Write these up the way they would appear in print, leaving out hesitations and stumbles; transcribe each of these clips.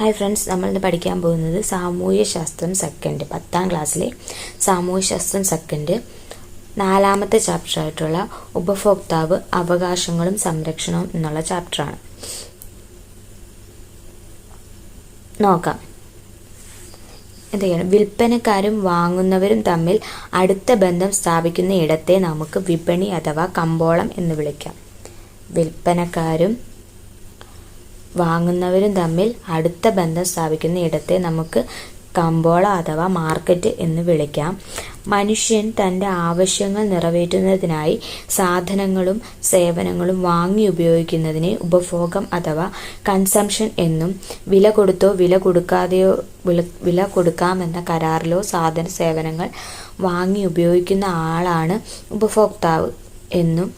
Hi friends, നമ്മളിന്ന് പഠിക്കാൻ പോകുന്നത് സാമൂഹ്യശാസ്ത്രം സെക്കൻഡ് 10ാം ക്ലാസ്സിലെ സാമൂഹ്യശാസ്ത്രം സെക്കൻഡ് 4ാമത്തെ ചാപ്റ്ററായിട്ടുള്ള ഉപഭോക്താവ്, അവകാശങ്ങളും സംരക്ഷണവും എന്നുള്ള ചാപ്റ്ററാണ്. നോക്കാം. എന്തൊക്കെയാണ്? വിൽപ്പനക്കാരും വാങ്ങുന്നവരും തമ്മിൽ അടുത്ത ബന്ധം സ്ഥാപിക്കുന്ന ഇടത്തെ നമുക്ക് വിപണി അഥവാ കമ്പോളം എന്ന് വിളിക്കാം. വിൽപ്പനക്കാരും വാങ്ങുന്നവരും തമ്മിൽ അടുത്ത ബന്ധം സ്ഥാപിക്കുന്ന ഇടത്തെ നമുക്ക് കമ്പോളം അഥവാ മാർക്കറ്റ് എന്ന് വിളിക്കാം. മനുഷ്യൻ തൻ്റെ ആവശ്യങ്ങൾ നിറവേറ്റുന്നതിനായി സാധനങ്ങളും സേവനങ്ങളും വാങ്ങി ഉപയോഗിക്കുന്നതിനെ ഉപഭോഗം അഥവാ കൺസംഷൻ എന്നും, വില കൊടുത്തോ വില കൊടുക്കാമെന്ന കരാറിലോ സാധന സേവനങ്ങൾ വാങ്ങി ഉപയോഗിക്കുന്ന ആളാണ് ഉപഭോക്താവ് എന്നും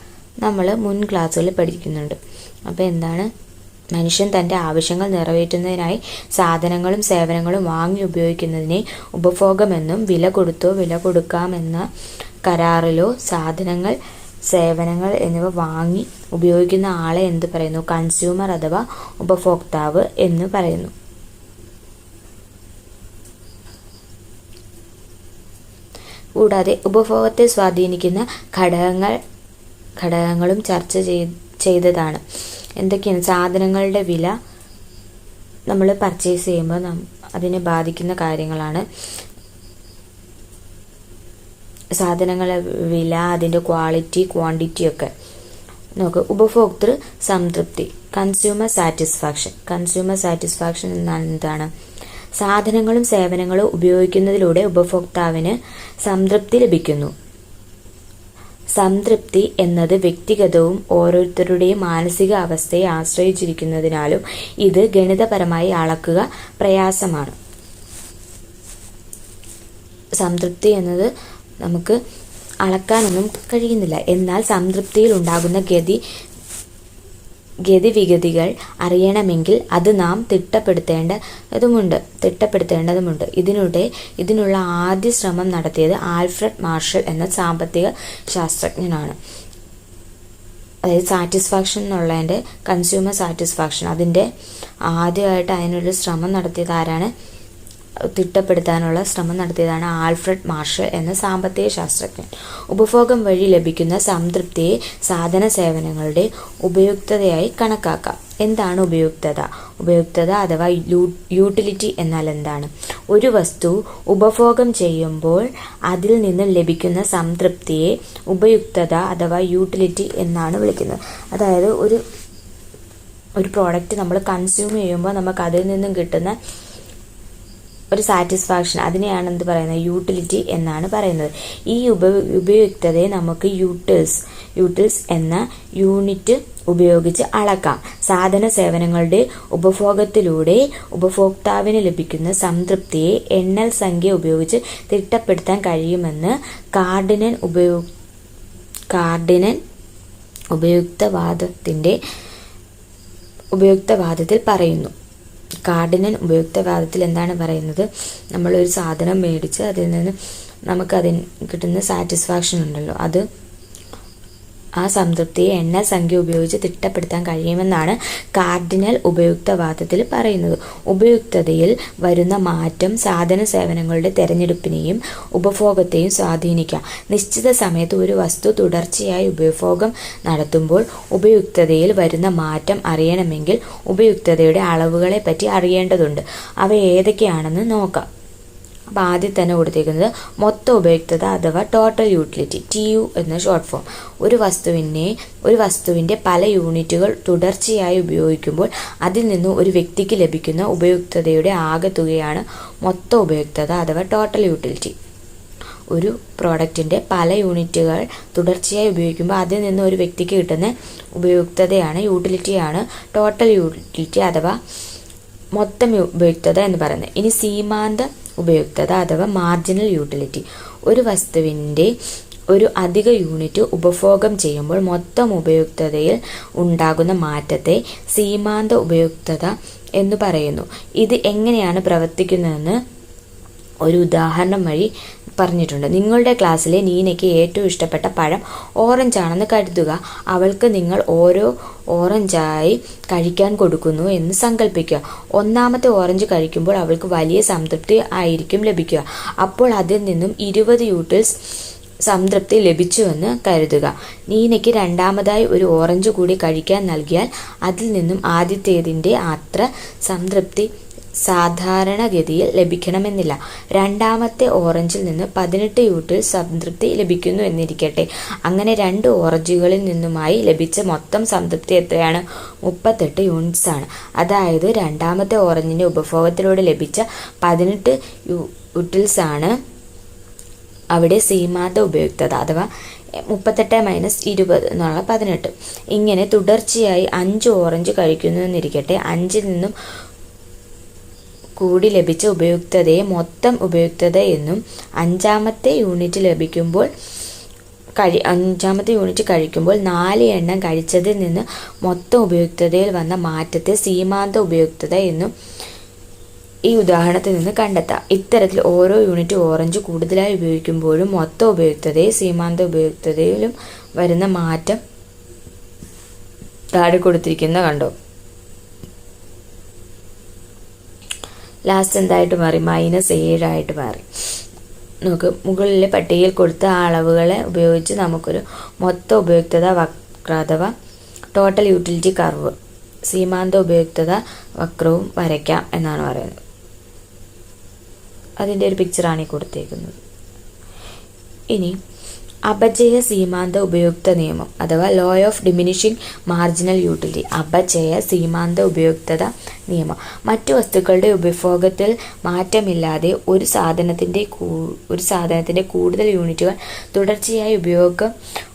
നമ്മൾ മുൻ ക്ലാസ്സുകളിൽ പഠിക്കുന്നുണ്ട്. അപ്പോൾ എന്താണ്? മനുഷ്യൻ തൻ്റെ ആവശ്യങ്ങൾ നിറവേറ്റുന്നതിനായി സാധനങ്ങളും സേവനങ്ങളും വാങ്ങി ഉപയോഗിക്കുന്നതിനെ ഉപഭോഗമെന്നും, വില കൊടുത്തോ വില കൊടുക്കാമെന്ന കരാറിലോ സാധനങ്ങൾ സേവനങ്ങൾ എന്നിവ വാങ്ങി ഉപയോഗിക്കുന്ന ആളെ എന്ത് പറയുന്നു? കൺസ്യൂമർ അഥവാ ഉപഭോക്താവ് എന്ന് പറയുന്നു. കൂടാതെ ഉപഭോഗത്തെ സ്വാധീനിക്കുന്ന ഘടകങ്ങളും ചർച്ച ചെയ്തതാണ്. എന്തൊക്കെയാണ്? സാധനങ്ങളുടെ വില നമ്മൾ പർച്ചേസ് ചെയ്യുമ്പോൾ അതിനെ ബാധിക്കുന്ന കാര്യങ്ങളാണ്. സാധനങ്ങളുടെ വില, അതിൻ്റെ ക്വാളിറ്റി, ക്വാണ്ടിറ്റി ഒക്കെ നോക്കുക. ഉപഭോക്തൃ സംതൃപ്തി, കൺസ്യൂമർ സാറ്റിസ്ഫാക്ഷൻ എന്നാൽ എന്താണ്? സാധനങ്ങളും സേവനങ്ങളും ഉപയോഗിക്കുന്നതിലൂടെ ഉപഭോക്താവിന് സംതൃപ്തി ലഭിക്കുന്നു. സംതൃപ്തി എന്നത് വ്യക്തിഗതവും ഓരോരുത്തരുടെയും മാനസിക അവസ്ഥയെ ആശ്രയിച്ചിരിക്കുന്നതിനാലും ഇത് ഗണിതപരമായി അളക്കുക പ്രയാസമാണ്. സംതൃപ്തി എന്നത് നമുക്ക് അളക്കാനൊന്നും കഴിയുന്നില്ല. എന്നാൽ സംതൃപ്തിയിൽ ഉണ്ടാകുന്ന ഗതിവിഗതികൾ അറിയണമെങ്കിൽ അത് നാം തിട്ടപ്പെടുത്തേണ്ടതുമുണ്ട്. ഇതിനുള്ള ആദ്യ ശ്രമം നടത്തിയത് ആൽഫ്രഡ് മാർഷൽ എന്ന സാമ്പത്തിക ശാസ്ത്രജ്ഞനാണ്. അതായത് സാറ്റിസ്ഫാക്ഷൻ എന്നുള്ളതിൻ്റെ കൺസ്യൂമർ സാറ്റിസ്ഫാക്ഷൻ, അതിൻ്റെ ആദ്യമായിട്ട് അതിനൊരു ശ്രമം നടത്തിയത് ആരാണ്? തിട്ടപ്പെടുത്താനുള്ള ശ്രമം നടത്തിയതാണ് ആൽഫ്രഡ് മാർഷൽ എന്ന സാമ്പത്തിക ശാസ്ത്രജ്ഞൻ. ഉപഭോഗം വഴി ലഭിക്കുന്ന സംതൃപ്തിയെ സാധന സേവനങ്ങളുടെ ഉപയുക്തതയായി കണക്കാക്കാം. എന്താണ് ഉപയുക്തത അഥവാ യൂട്ടിലിറ്റി എന്നാൽ എന്താണ്? ഒരു വസ്തു ഉപഭോഗം ചെയ്യുമ്പോൾ അതിൽ നിന്ന് ലഭിക്കുന്ന സംതൃപ്തിയെ ഉപയുക്തത അഥവാ യൂട്ടിലിറ്റി എന്നാണ് വിളിക്കുന്നത്. അതായത് ഒരു പ്രോഡക്റ്റ് നമ്മൾ കൺസ്യൂം ചെയ്യുമ്പോൾ നമുക്ക് അതിൽ നിന്നും കിട്ടുന്ന ഒരു സാറ്റിസ്ഫാക്ഷൻ, അതിനെയാണ് എന്ത് പറയുന്നത്? യൂട്ടിലിറ്റി എന്നാണ് പറയുന്നത്. ഈ ഉപയുക്തതയെ നമുക്ക് യൂട്ടിൽസ് എന്ന യൂണിറ്റ് ഉപയോഗിച്ച് അളക്കാം. സാധന സേവനങ്ങളുടെ ഉപഭോഗത്തിലൂടെ ഉപഭോക്താവിന് ലഭിക്കുന്ന സംതൃപ്തിയെ എണ്ണൽ സംഖ്യ ഉപയോഗിച്ച് തിട്ടപ്പെടുത്താൻ കഴിയുമെന്ന് കാർഡിനൻ ഉപയുക്തവാദത്തിൽ പറയുന്നു. കാർഡിനൻ ഉപയുക്തവാദത്തിൽ എന്താണ് പറയുന്നത്? നമ്മളൊരു സാധനം മേടിച്ച് അതിൽ നിന്ന് നമുക്കതിന് കിട്ടുന്ന സാറ്റിസ്ഫാക്ഷൻ ഉണ്ടല്ലോ, ആ സംതൃപ്തിയെ എണ്ണൽ സംഖ്യ ഉപയോഗിച്ച് തിട്ടപ്പെടുത്താൻ കഴിയുമെന്നാണ് കാർഡിനൽ ഉപയുക്തവാദത്തിൽ പറയുന്നത്. ഉപയുക്തതയിൽ വരുന്ന മാറ്റം സാധന സേവനങ്ങളുടെ തിരഞ്ഞെടുപ്പിനെയും ഉപഭോഗത്തെയും സ്വാധീനിക്കാം. നിശ്ചിത സമയത്ത് ഒരു വസ്തു തുടർച്ചയായി ഉപഭോഗം നടത്തുമ്പോൾ ഉപയുക്തതയിൽ വരുന്ന മാറ്റം അറിയണമെങ്കിൽ ഉപയുക്തതയുടെ അളവുകളെ പറ്റി അറിയേണ്ടതുണ്ട്. അവ ഏതൊക്കെയാണെന്ന് നോക്കാം. അപ്പോൾ ആദ്യം തന്നെ കൊടുത്തിരിക്കുന്നത് മൊത്ത ഉപയുക്തത അഥവാ ടോട്ടൽ യൂട്ടിലിറ്റി, TU എന്ന ഷോർട്ട് ഫോം. ഒരു വസ്തുവിൻ്റെ പല യൂണിറ്റുകൾ തുടർച്ചയായി ഉപയോഗിക്കുമ്പോൾ അതിൽ നിന്ന് ഒരു വ്യക്തിക്ക് ലഭിക്കുന്ന ഉപയുക്തതയുടെ ആകെത്തുകയാണ് മൊത്ത ഉപയുക്തത അഥവാ ടോട്ടൽ യൂട്ടിലിറ്റി. ഒരു പ്രോഡക്റ്റിൻ്റെ പല യൂണിറ്റുകൾ തുടർച്ചയായി ഉപയോഗിക്കുമ്പോൾ അതിൽ നിന്ന് ഒരു വ്യക്തിക്ക് കിട്ടുന്ന ഉപയുക്തതയാണ്, യൂട്ടിലിറ്റിയാണ് ടോട്ടൽ യൂട്ടിലിറ്റി അഥവാ മൊത്തം ഉപയുക്തത എന്ന് പറയുന്നത്. ഇനി സീമാന്ത ഉപയുക്തത അഥവാ മാർജിനൽ യൂട്ടിലിറ്റി. ഒരു വസ്തുവിൻ്റെ ഒരു അധിക യൂണിറ്റ് ഉപഭോഗം ചെയ്യുമ്പോൾ മൊത്തം ഉപയുക്തതയിൽ ഉണ്ടാകുന്ന മാറ്റത്തെ സീമാന്ത ഉപയുക്തത എന്ന് പറയുന്നു. ഇത് എങ്ങനെയാണ് പ്രവർത്തിക്കുന്നതെന്ന് ഒരു ഉദാഹരണം വഴി പറഞ്ഞിട്ടുണ്ട്. നിങ്ങളുടെ ക്ലാസ്സിലെ നീനയ്ക്ക് ഏറ്റവും ഇഷ്ടപ്പെട്ട പഴം ഓറഞ്ച് ആണെന്ന് കരുതുക. അവൾക്ക് നിങ്ങൾ ഓരോ ഓറഞ്ചായി കഴിക്കാൻ കൊടുക്കുന്നു എന്ന് സങ്കല്പിക്കുക. ഒന്നാമത്തെ ഓറഞ്ച് കഴിക്കുമ്പോൾ അവൾക്ക് വലിയ സംതൃപ്തി ആയിരിക്കും ലഭിക്കുക. അപ്പോൾ അതിൽ നിന്നും 20 യൂട്ടിൽസ് സംതൃപ്തി ലഭിച്ചുവെന്ന് കരുതുക. നീനയ്ക്ക് രണ്ടാമതായി ഒരു ഓറഞ്ച് കൂടി കഴിക്കാൻ നൽകിയാൽ അതിൽ നിന്നും ആദ്യത്തേതിൻ്റെ അത്ര സംതൃപ്തി സാധാരണഗതിയിൽ ലഭിക്കണമെന്നില്ല. രണ്ടാമത്തെ ഓറഞ്ചിൽ നിന്ന് 18 യൂട്ടിൽസ് സംതൃപ്തി ലഭിക്കുന്നു എന്നിരിക്കട്ടെ. അങ്ങനെ 2 ഓറഞ്ചുകളിൽ നിന്നുമായി ലഭിച്ച മൊത്തം സംതൃപ്തി എത്രയാണ്? 38 യൂണിറ്റ്സ് ആണ്. അതായത് രണ്ടാമത്തെ ഓറഞ്ചിൻ്റെ ഉപഭോഗത്തിലൂടെ ലഭിച്ച 18 യൂട്ടിൽസ് ആണ് അവിടെ സീമാന്ത ഉപയുക്തത, അഥവാ 38 - 20 എന്നുള്ള 18. ഇങ്ങനെ തുടർച്ചയായി 5 ഓറഞ്ച് കഴിക്കുന്നു എന്നിരിക്കട്ടെ. 5-ൽ നിന്നും കൂടി ലഭിച്ച ഉപയുക്തതയെ മൊത്തം ഉപയുക്തത എന്നും അഞ്ചാമത്തെ യൂണിറ്റ് കഴിക്കുമ്പോൾ 4 എണ്ണം കഴിച്ചതിൽ നിന്ന് മൊത്തം ഉപയുക്തതയിൽ വന്ന മാറ്റത്തെ സീമാന്ത ഉപയുക്തത എന്നും ഈ ഉദാഹരണത്തിൽ നിന്ന് കണ്ടെത്താം. ഇത്തരത്തിൽ ഓരോ യൂണിറ്റ് ഓറഞ്ച് കൂടുതലായി ഉപയോഗിക്കുമ്പോഴും മൊത്തം ഉപയുക്തതയും സീമാന്ത ഉപയുക്തതയിലും വരുന്ന മാറ്റം താഴെ കൊടുത്തിരിക്കുന്ന കണ്ടോ. ലാസ്റ്റ് എന്തായിട്ട് മാറി? -7 ആയിട്ട് മാറി. നമുക്ക് മുകളിലെ പട്ടികയിൽ കൊടുത്ത അളവുകളെ ഉപയോഗിച്ച് നമുക്കൊരു മൊത്ത ഉപയുക്തത വക്ര അഥവാ ടോട്ടൽ യൂട്ടിലിറ്റി കർവ്, സീമാന്ത ഉപയുക്തത വക്രവും വരയ്ക്കാം എന്നാണ് പറയുന്നത്. അതിൻ്റെ ഒരു പിക്ചറാണ് ഈ കൊടുത്തേക്കുന്നത്. ഇനി അപചയ സീമാന്ത ഉപയുക്ത നിയമം അഥവാ law of diminishing marginal utility. അപചയ സീമാന്ത ഉപയുക്തത നിയമം. മറ്റു വസ്തുക്കളുടെ ഉപഭോഗത്തിൽ മാറ്റമില്ലാതെ ഒരു സാധനത്തിൻ്റെ കൂടുതൽ യൂണിറ്റുകൾ തുടർച്ചയായി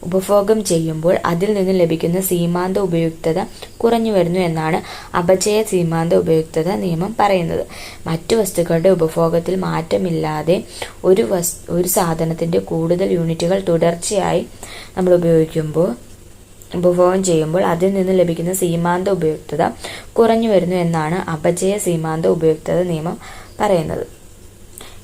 ഉപഭോഗം ചെയ്യുമ്പോൾ അതിൽ നിന്ന് ലഭിക്കുന്ന സീമാന്ത ഉപയുക്തത കുറഞ്ഞു വരുന്നു എന്നാണ് അപചയ സീമാന്ത ഉപയുക്തത നിയമം പറയുന്നത്. മറ്റു വസ്തുക്കളുടെ ഉപഭോഗത്തിൽ മാറ്റമില്ലാതെ ഒരു സാധനത്തിൻ്റെ കൂടുതൽ യൂണിറ്റുകൾ തുടർച്ചയായി നമ്മൾ ഉപഭോഗം ചെയ്യുമ്പോൾ അതിൽ നിന്ന് ലഭിക്കുന്ന സീമാന്ത ഉപയുക്തത കുറഞ്ഞു വരുന്നു എന്നാണ് അപചയ സീമാന്ത ഉപയുക്തത നിയമം പറയുന്നത്.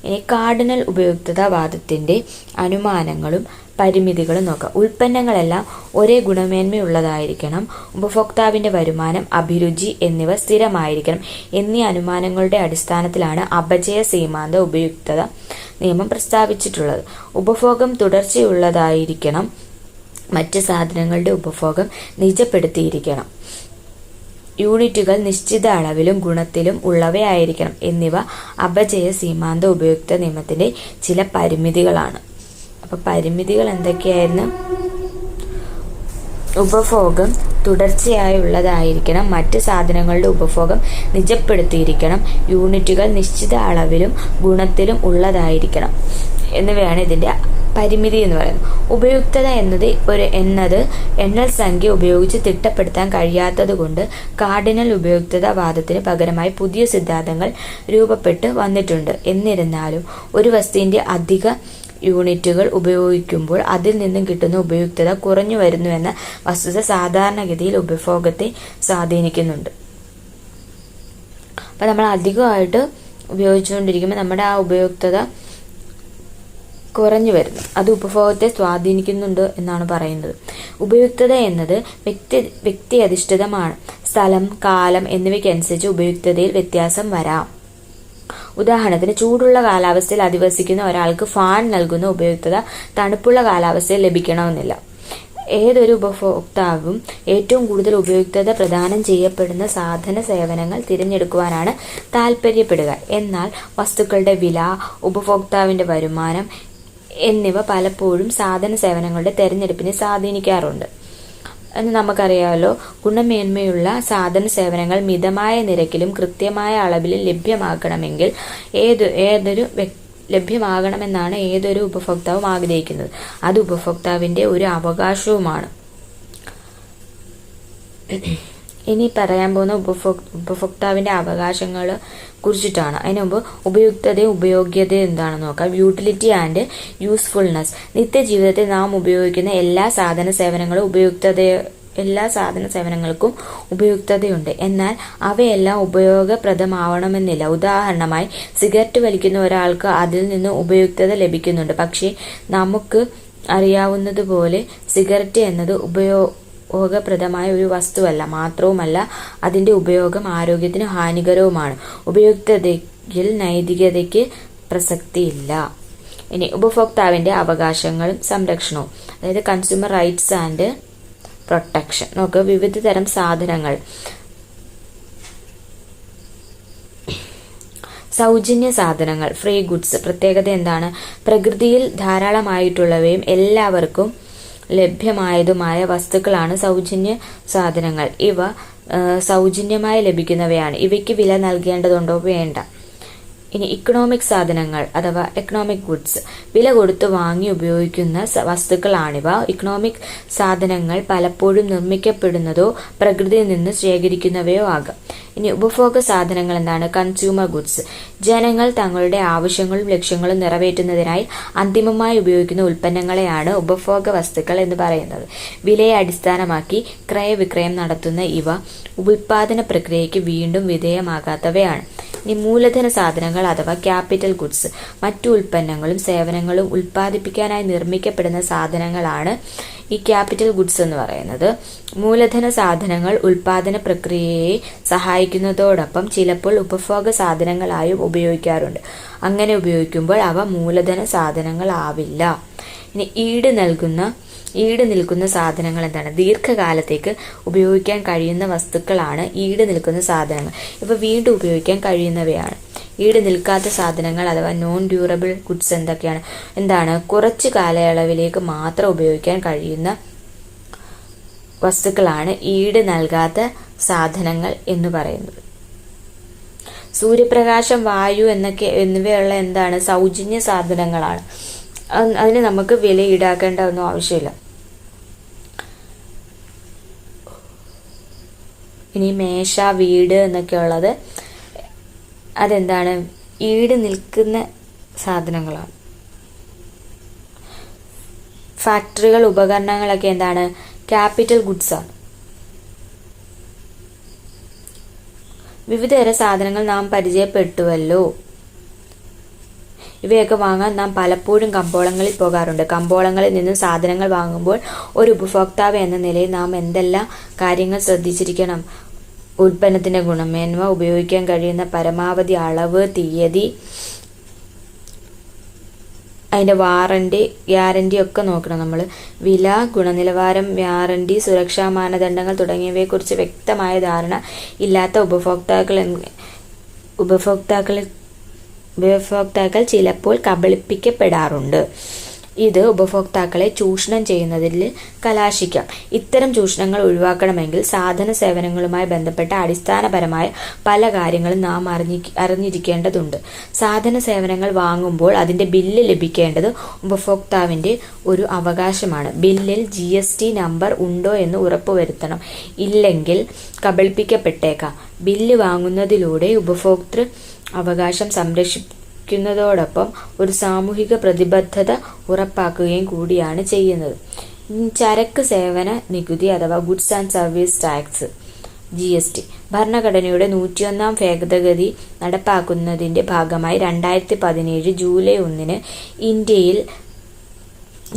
ഇനി കാർഡിനൽ ഉപയുക്തത വാദത്തിൻ്റെ അനുമാനങ്ങളും പരിമിതികളും നോക്കാം. ഉൽപ്പന്നങ്ങളെല്ലാം ഒരേ ഗുണമേന്മയുള്ളതായിരിക്കണം, ഉപഭോക്താവിൻ്റെ വരുമാനം, അഭിരുചി എന്നിവ സ്ഥിരമായിരിക്കണം എന്നീ അനുമാനങ്ങളുടെ അടിസ്ഥാനത്തിലാണ് അപചയ സീമാന്ത ഉപയുക്തത നിയമം പ്രസ്താവിച്ചിട്ടുള്ളത്. ഉപഭോഗം തുടർച്ചയുള്ളതായിരിക്കണം, മറ്റ് സാധനങ്ങളുടെ ഉപഭോഗം നിജപ്പെടുത്തിയിരിക്കണം, യൂണിറ്റുകൾ നിശ്ചിത അളവിലും ഗുണത്തിലും ഉള്ളവയായിരിക്കണം എന്നിവ അപചയ സീമാന്ത ഉപയുക്ത നിയമത്തിൻ്റെ ചില പരിമിതികളാണ്. അപ്പോൾ പരിമിതികൾ എന്തൊക്കെയായിരുന്നു? ഉപഭോഗം തുടർച്ചയായുള്ളതായിരിക്കണം, മറ്റ് സാധനങ്ങളുടെ ഉപഭോഗം നിജപ്പെടുത്തിയിരിക്കണം, യൂണിറ്റുകൾ നിശ്ചിത അളവിലും ഗുണത്തിലും ഉള്ളതായിരിക്കണം എന്നിവയാണ് ഇതിൻ്റെ പരിമിതി എന്ന് പറയുന്നത്. ഉപയുക്തത എന്നത് എണ്ണൽ സംഖ്യ ഉപയോഗിച്ച് തിട്ടപ്പെടുത്താൻ കഴിയാത്തത് കൊണ്ട് കാർഡിനൽ ഉപയുക്തത വാദത്തിന് പകരമായി പുതിയ സിദ്ധാന്തങ്ങൾ രൂപപ്പെട്ട് വന്നിട്ടുണ്ട്. എന്നിരുന്നാലും ഒരു വസ്തുവിൻ്റെ അധിക യൂണിറ്റുകൾ ഉപയോഗിക്കുമ്പോൾ അതിൽ നിന്നും കിട്ടുന്ന ഉപയുക്തത കുറഞ്ഞു വരുന്നുവെന്ന വസ്തുത സാധാരണഗതിയിൽ ഉപഭോഗത്തെ സ്വാധീനിക്കുന്നുണ്ട്. അപ്പം നമ്മൾ അധികമായിട്ട് ഉപയോഗിച്ചുകൊണ്ടിരിക്കുമ്പോൾ നമ്മുടെ ആ ഉപയുക്തത കുറഞ്ഞു വരുന്നു, അത് ഉപഭോഗത്തെ സ്വാധീനിക്കുന്നുണ്ട് എന്നാണ് പറയുന്നത്. ഉപയുക്തത എന്നത് വ്യക്തി അധിഷ്ഠിതമാണ്. സ്ഥലം, കാലം എന്നിവയ്ക്കനുസരിച്ച് ഉപയുക്തതയിൽ വ്യത്യാസം വരാം. ഉദാഹരണത്തിന്, ചൂടുള്ള കാലാവസ്ഥയിൽ അധിവസിക്കുന്ന ഒരാൾക്ക് ഫാൻ നൽകുന്ന ഉപയുക്തത തണുപ്പുള്ള കാലാവസ്ഥയിൽ ലഭിക്കണമെന്നില്ല. ഏതൊരു ഉപഭോക്താവും ഏറ്റവും കൂടുതൽ ഉപയുക്തത പ്രദാനം ചെയ്യപ്പെടുന്ന സാധന സേവനങ്ങൾ തിരഞ്ഞെടുക്കുവാനാണ് താൽപ്പര്യപ്പെടുക. എന്നാൽ വസ്തുക്കളുടെ വില, ഉപഭോക്താവിൻ്റെ വരുമാനം എന്നിവ പലപ്പോഴും സാധന സേവനങ്ങളുടെ തിരഞ്ഞെടുപ്പിനെ സ്വാധീനിക്കാറുണ്ട് എന്ന് നമുക്കറിയാമല്ലോ. ഗുണമേന്മയുള്ള സാധന സേവനങ്ങൾ മിതമായ നിരക്കിലും കൃത്യമായ അളവിലും ലഭ്യമാക്കണമെങ്കിൽ ലഭ്യമാകണമെന്നാണ് ഏതൊരു ഉപഭോക്താവും ആഗ്രഹിക്കുന്നത്. അത് ഉപഭോക്താവിൻ്റെ ഒരു അവകാശവുമാണ്. ഇനി പറയാൻ പോകുന്ന ഉപഭോക്താവിൻ്റെ അവകാശങ്ങൾ കുറിച്ചിട്ടാണ്. അതിന് മുമ്പ് ഉപയുക്തതയും ഉപയോഗ്യതയും എന്താണെന്ന് നോക്കാം. Utility and usefulness. നിത്യജീവിതത്തിൽ നാം ഉപയോഗിക്കുന്ന എല്ലാ സാധന സേവനങ്ങളും ഉപയുക്തതയെ എല്ലാ സാധന സേവനങ്ങൾക്കും ഉപയുക്തതയുണ്ട്. എന്നാൽ അവയെല്ലാം ഉപയോഗപ്രദമാവണമെന്നില്ല. ഉദാഹരണമായി സിഗരറ്റ് വലിക്കുന്ന ഒരാൾക്ക് അതിൽ നിന്ന് ഉപയുക്തത ലഭിക്കുന്നുണ്ട്. പക്ഷേ നമുക്ക് അറിയാവുന്നതുപോലെ സിഗരറ്റ് എന്നത് ഉപയോഗപ്രദമായ ഒരു വസ്തുവല്ല. മാത്രവുമല്ല അതിൻ്റെ ഉപയോഗം ആരോഗ്യത്തിന് ഹാനികരവുമാണ്. ഉപയുക്തതയിൽ നൈതികതയ്ക്ക് പ്രസക്തിയില്ല. ഇനി ഉപഭോക്താവിൻ്റെ അവകാശങ്ങളും സംരക്ഷണവും, അതായത് കൺസ്യൂമർ റൈറ്റ്സ് ആൻഡ് പ്രൊട്ടക്ഷൻ. നോക്കുക, വിവിധ തരം സാധനങ്ങൾ. സൗജന്യ സാധനങ്ങൾ, ഫ്രീ ഗുഡ്സ്. പ്രത്യേകത എന്താണ്? പ്രകൃതിയിൽ ധാരാളമായിട്ടുള്ളവയും എല്ലാവർക്കും ലഭ്യമായതുമായ വസ്തുക്കളാണ് സൗജന്യ സാധനങ്ങൾ. ഇവ സൗജന്യമായി ലഭിക്കുന്നവയാണ്. ഇവയ്ക്ക് വില നൽകേണ്ടതുണ്ടോ? വേണ്ട. ഇനി ഇക്കണോമിക് സാധനങ്ങൾ അഥവാ എക്കണോമിക് ഗുഡ്സ്. വില കൊടുത്ത് വാങ്ങി ഉപയോഗിക്കുന്ന വസ്തുക്കളാണിവ. ഇക്കണോമിക് സാധനങ്ങൾ പലപ്പോഴും നിർമ്മിക്കപ്പെടുന്നതോ പ്രകൃതിയിൽ നിന്ന് ശേഖരിക്കുന്നവയോ ആകാം. ഇനി ഉപഭോഗ സാധനങ്ങൾ എന്താണ്? Consumer goods. ജനങ്ങൾ തങ്ങളുടെ ആവശ്യങ്ങളും ലക്ഷ്യങ്ങളും നിറവേറ്റുന്നതിനായി അന്തിമമായി ഉപയോഗിക്കുന്ന ഉൽപ്പന്നങ്ങളെയാണ് ഉപഭോഗ വസ്തുക്കൾ എന്ന് പറയുന്നത്. വിലയെ അടിസ്ഥാനമാക്കി ക്രയവിക്രയം നടത്തുന്ന ഇവ ഉൽപാദന പ്രക്രിയയ്ക്ക് വീണ്ടും വിധേയമാകാത്തവയാണ്. ഇനി മൂലധന സാധനങ്ങൾ അഥവാ ക്യാപിറ്റൽ ഗുഡ്സ്. മറ്റു ഉൽപ്പന്നങ്ങളും സേവനങ്ങളും ഉൽപ്പാദിപ്പിക്കാനായി നിർമ്മിക്കപ്പെടുന്ന സാധനങ്ങളാണ് ഈ ക്യാപിറ്റൽ ഗുഡ്സ് എന്ന് പറയുന്നത്. മൂലധന സാധനങ്ങൾ ഉൽപാദന പ്രക്രിയയെ സഹായിക്കുന്നതോടൊപ്പം ചിലപ്പോൾ ഉപഭോഗ സാധനങ്ങളായും ഉപയോഗിക്കാറുണ്ട്. അങ്ങനെ ഉപയോഗിക്കുമ്പോൾ അവ മൂലധന സാധനങ്ങളാവില്ല. ഇനി ഈട് നിൽക്കുന്ന സാധനങ്ങൾ എന്താണ്? ദീർഘകാലത്തേക്ക് ഉപയോഗിക്കാൻ കഴിയുന്ന വസ്തുക്കളാണ് ഈട് നിൽക്കുന്ന സാധനങ്ങൾ. ഇവ വീണ്ടും ഉപയോഗിക്കാൻ കഴിയുന്നവയാണ്. ഈട് നിൽക്കാത്ത സാധനങ്ങൾ അഥവാ നോൺ ഡ്യൂറബിൾ ഗുഡ്സ് എന്താണ്? കുറച്ച് കാലയളവിലേക്ക് മാത്രം ഉപയോഗിക്കാൻ കഴിയുന്ന വസ്തുക്കളാണ് ഈട് നൽകാത്ത സാധനങ്ങൾ എന്ന് പറയുന്നത്. സൂര്യപ്രകാശം, വായു എന്നിവയുള്ള എന്താണ്? സൗജന്യ സാധനങ്ങളാണ്. അതിന് നമുക്ക് വില ഈടാക്കേണ്ട ഒന്നും ആവശ്യമില്ല. ഇനി മേശ, വീട് എന്നൊക്കെ ഉള്ളത് അതെന്താണ്? ഈട് നിൽക്കുന്ന സാധനങ്ങളാണ്. ഫാക്ടറികൾ, ഉപകരണങ്ങളൊക്കെ എന്താണ്? ക്യാപിറ്റൽ ഗുഡ്സ് ആണ്. വിവിധതരം സാധനങ്ങൾ നാം പരിചയപ്പെട്ടുവല്ലോ. ഇവയൊക്കെ വാങ്ങാൻ നാം പലപ്പോഴും കമ്പോളങ്ങളിൽ പോകാറുണ്ട്. കമ്പോളങ്ങളിൽ നിന്നും സാധനങ്ങൾ വാങ്ങുമ്പോൾ ഒരു ഉപഭോക്താവ് എന്ന നിലയിൽ നാം എന്തെല്ലാം കാര്യങ്ങൾ ശ്രദ്ധിച്ചിരിക്കണം? ഉൽപ്പന്നത്തിൻ്റെ ഗുണമേന്മ, ഉപയോഗിക്കാൻ കഴിയുന്ന പരമാവധി അളവ്, തീയതി, അതിൻ്റെ വാറണ്ടി, ഗ്യാരണ്ടി ഒക്കെ നോക്കണം നമ്മൾ. വില, ഗുണനിലവാരം, വാറണ്ടി, സുരക്ഷാ മാനദണ്ഡങ്ങൾ തുടങ്ങിയവയെക്കുറിച്ച് വ്യക്തമായ ധാരണ ഇല്ലാത്ത ഉപഭോക്താക്കൾ ചിലപ്പോൾ കബളിപ്പിക്കപ്പെടാറുണ്ട്. ഇത് ഉപഭോക്താക്കളെ ചൂഷണം ചെയ്യുന്നതിൽ കലാശിക്കാം. ഇത്തരം ചൂഷണങ്ങൾ ഒഴിവാക്കണമെങ്കിൽ സാധന സേവനങ്ങളുമായി ബന്ധപ്പെട്ട അടിസ്ഥാനപരമായ പല കാര്യങ്ങളും നാം അറിഞ്ഞിരിക്കേണ്ടതുണ്ട്. സാധന സേവനങ്ങൾ വാങ്ങുമ്പോൾ അതിൻ്റെ ബില്ല് ലഭിക്കേണ്ടത് ഉപഭോക്താവിൻ്റെ ഒരു അവകാശമാണ്. ബില്ലിൽ GST നമ്പർ ഉണ്ടോ എന്ന് ഉറപ്പുവരുത്തണം. ഇല്ലെങ്കിൽ കബളിപ്പിക്കപ്പെട്ടേക്കാം. ബില്ല് വാങ്ങുന്നതിലൂടെ ഉപഭോക്തൃ അവകാശം സംരക്ഷിക്കുന്നതോടൊപ്പം ഒരു സാമൂഹിക പ്രതിബദ്ധത ഉറപ്പാക്കുകയും കൂടിയാണ് ചെയ്യുന്നത്. ചരക്ക് സേവന നികുതി അഥവാ goods and service tax, GST. ഭരണഘടനയുടെ 101 ഭേദഗതി നടപ്പാക്കുന്നതിൻ്റെ ഭാഗമായി 2017 ജൂലൈ 1 ഇന്ത്യയിൽ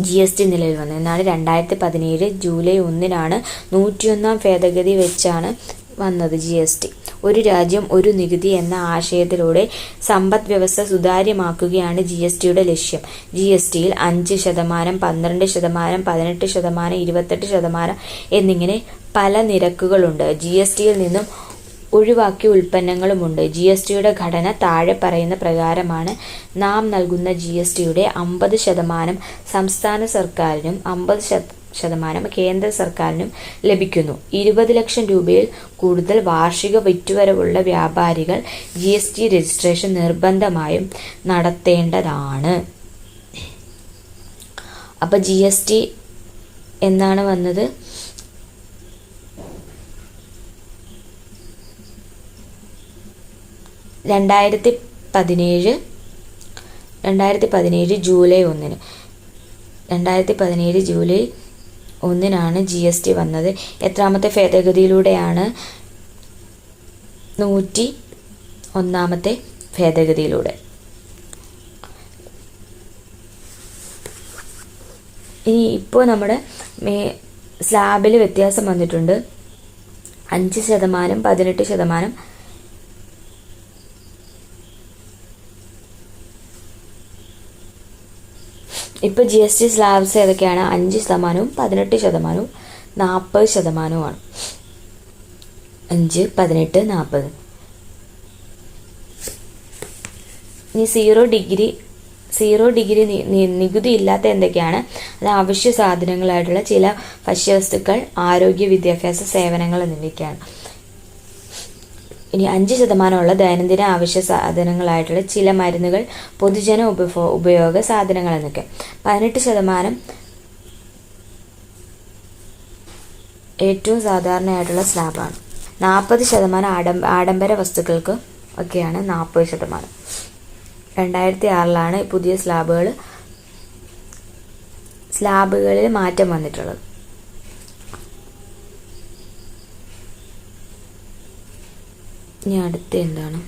GST നിലവിൽ വന്നു. എന്നാണ് 2017 ജൂലൈ 1 101 ഭേദഗതി വെച്ചാണ് വന്നത് GST. ഒരു രാജ്യം ഒരു നികുതി എന്ന ആശയത്തിലൂടെ സമ്പദ് വ്യവസ്ഥ സുതാര്യമാക്കുകയാണ് GSTയുടെ ലക്ഷ്യം. GSTയിൽ 5%, 12%, 18%, 28% എന്നിങ്ങനെ പല നിരക്കുകളുണ്ട്. GSTയിൽ നിന്നും ഒഴിവാക്കിയ ഉൽപ്പന്നങ്ങളുമുണ്ട്. GSTയുടെ ഘടന താഴെ പറയുന്ന പ്രകാരമാണ്. നാം നൽകുന്ന GSTയുടെ 50% സംസ്ഥാന സർക്കാരിനും 50% കേന്ദ്ര സർക്കാരിനും ലഭിക്കുന്നു. 20 ലക്ഷം രൂപയിൽ കൂടുതൽ വാർഷിക വിറ്റുവരവുള്ള വ്യാപാരികൾ GST രജിസ്ട്രേഷൻ നിർബന്ധമായും നടത്തേണ്ടതാണ്. അപ്പോൾ GST എന്നാണ് വന്നത്? 2017 ജൂലൈ 1. 2017 ജൂലൈ 1 GST വന്നത്. എത്രാമത്തെ ഭേദഗതിയിലൂടെയാണ്? 101 ഭേദഗതിയിലൂടെ. ഇനി ഇപ്പോൾ നമ്മുടെ സ്ലാബിൽ വ്യത്യാസം വന്നിട്ടുണ്ട്. 5%, 18%. ഇപ്പോൾ GST സ്ലാബ്സ് ഏതൊക്കെയാണ്? 5%, 18%, 40%. 5, 18, 40. ഇനി 0 ഡിഗ്രി നികുതി ഇല്ലാത്ത എന്തൊക്കെയാണ്? അത് അവശ്യ സാധനങ്ങളായിട്ടുള്ള ചില ഭക്ഷ്യവസ്തുക്കൾ, ആരോഗ്യ, വിദ്യാഭ്യാസ സേവനങ്ങൾ എന്നിവയ്ക്കാണ്. ഇനി 5% ദൈനംദിന ആവശ്യ സാധനങ്ങളായിട്ടുള്ള ചില മരുന്നുകൾ, പൊതുജന ഉപയോഗ സാധനങ്ങൾ എന്നൊക്കെ. 18% ഏറ്റവും സാധാരണയായിട്ടുള്ള സ്ലാബാണ്. 40% ആഡംബര വസ്തുക്കൾക്ക് ഒക്കെയാണ് 40%. 2006 പുതിയ സ്ലാബുകളിൽ മാറ്റം വന്നിട്ടുള്ളത്. ഇനി അടുത്ത എന്താണ്?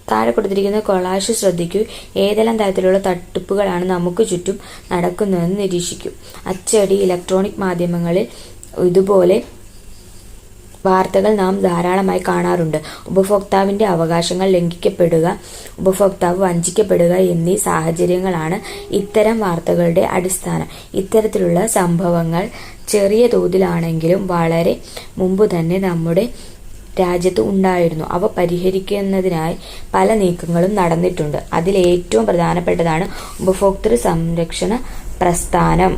താഴെ കൊടുത്തിരിക്കുന്ന കൊളാഷ് ശ്രദ്ധിക്കൂ. ഏതെല്ലാം തരത്തിലുള്ള തട്ടിപ്പുകളാണ് നമുക്ക് ചുറ്റും നടക്കുന്നതെന്ന് നിരീക്ഷിക്കൂ. അച്ചടി, ഇലക്ട്രോണിക് മാധ്യമങ്ങളിൽ ഇതുപോലെ വാർത്തകൾ നാം ധാരാളമായി കാണാറുണ്ട്. ഉപഭോക്താവിൻ്റെ അവകാശങ്ങൾ ലംഘിക്കപ്പെടുക, ഉപഭോക്താവ് വഞ്ചിക്കപ്പെടുക എന്നീ സാഹചര്യങ്ങളാണ് ഇത്തരം വാർത്തകളുടെ അടിസ്ഥാനം. ഇത്തരത്തിലുള്ള സംഭവങ്ങൾ ചെറിയ തോതിലാണെങ്കിലും വളരെ മുമ്പ് തന്നെ നമ്മുടെ രാജ്യത്ത് ഉണ്ടായിരുന്നു. അവ പരിഹരിക്കുന്നതിനായി പല നീക്കങ്ങളും നടന്നിട്ടുണ്ട്. അതിൽ ഏറ്റവും പ്രധാനപ്പെട്ടതാണ് ഉപഭോക്തൃ സംരക്ഷണ പ്രസ്ഥാനം.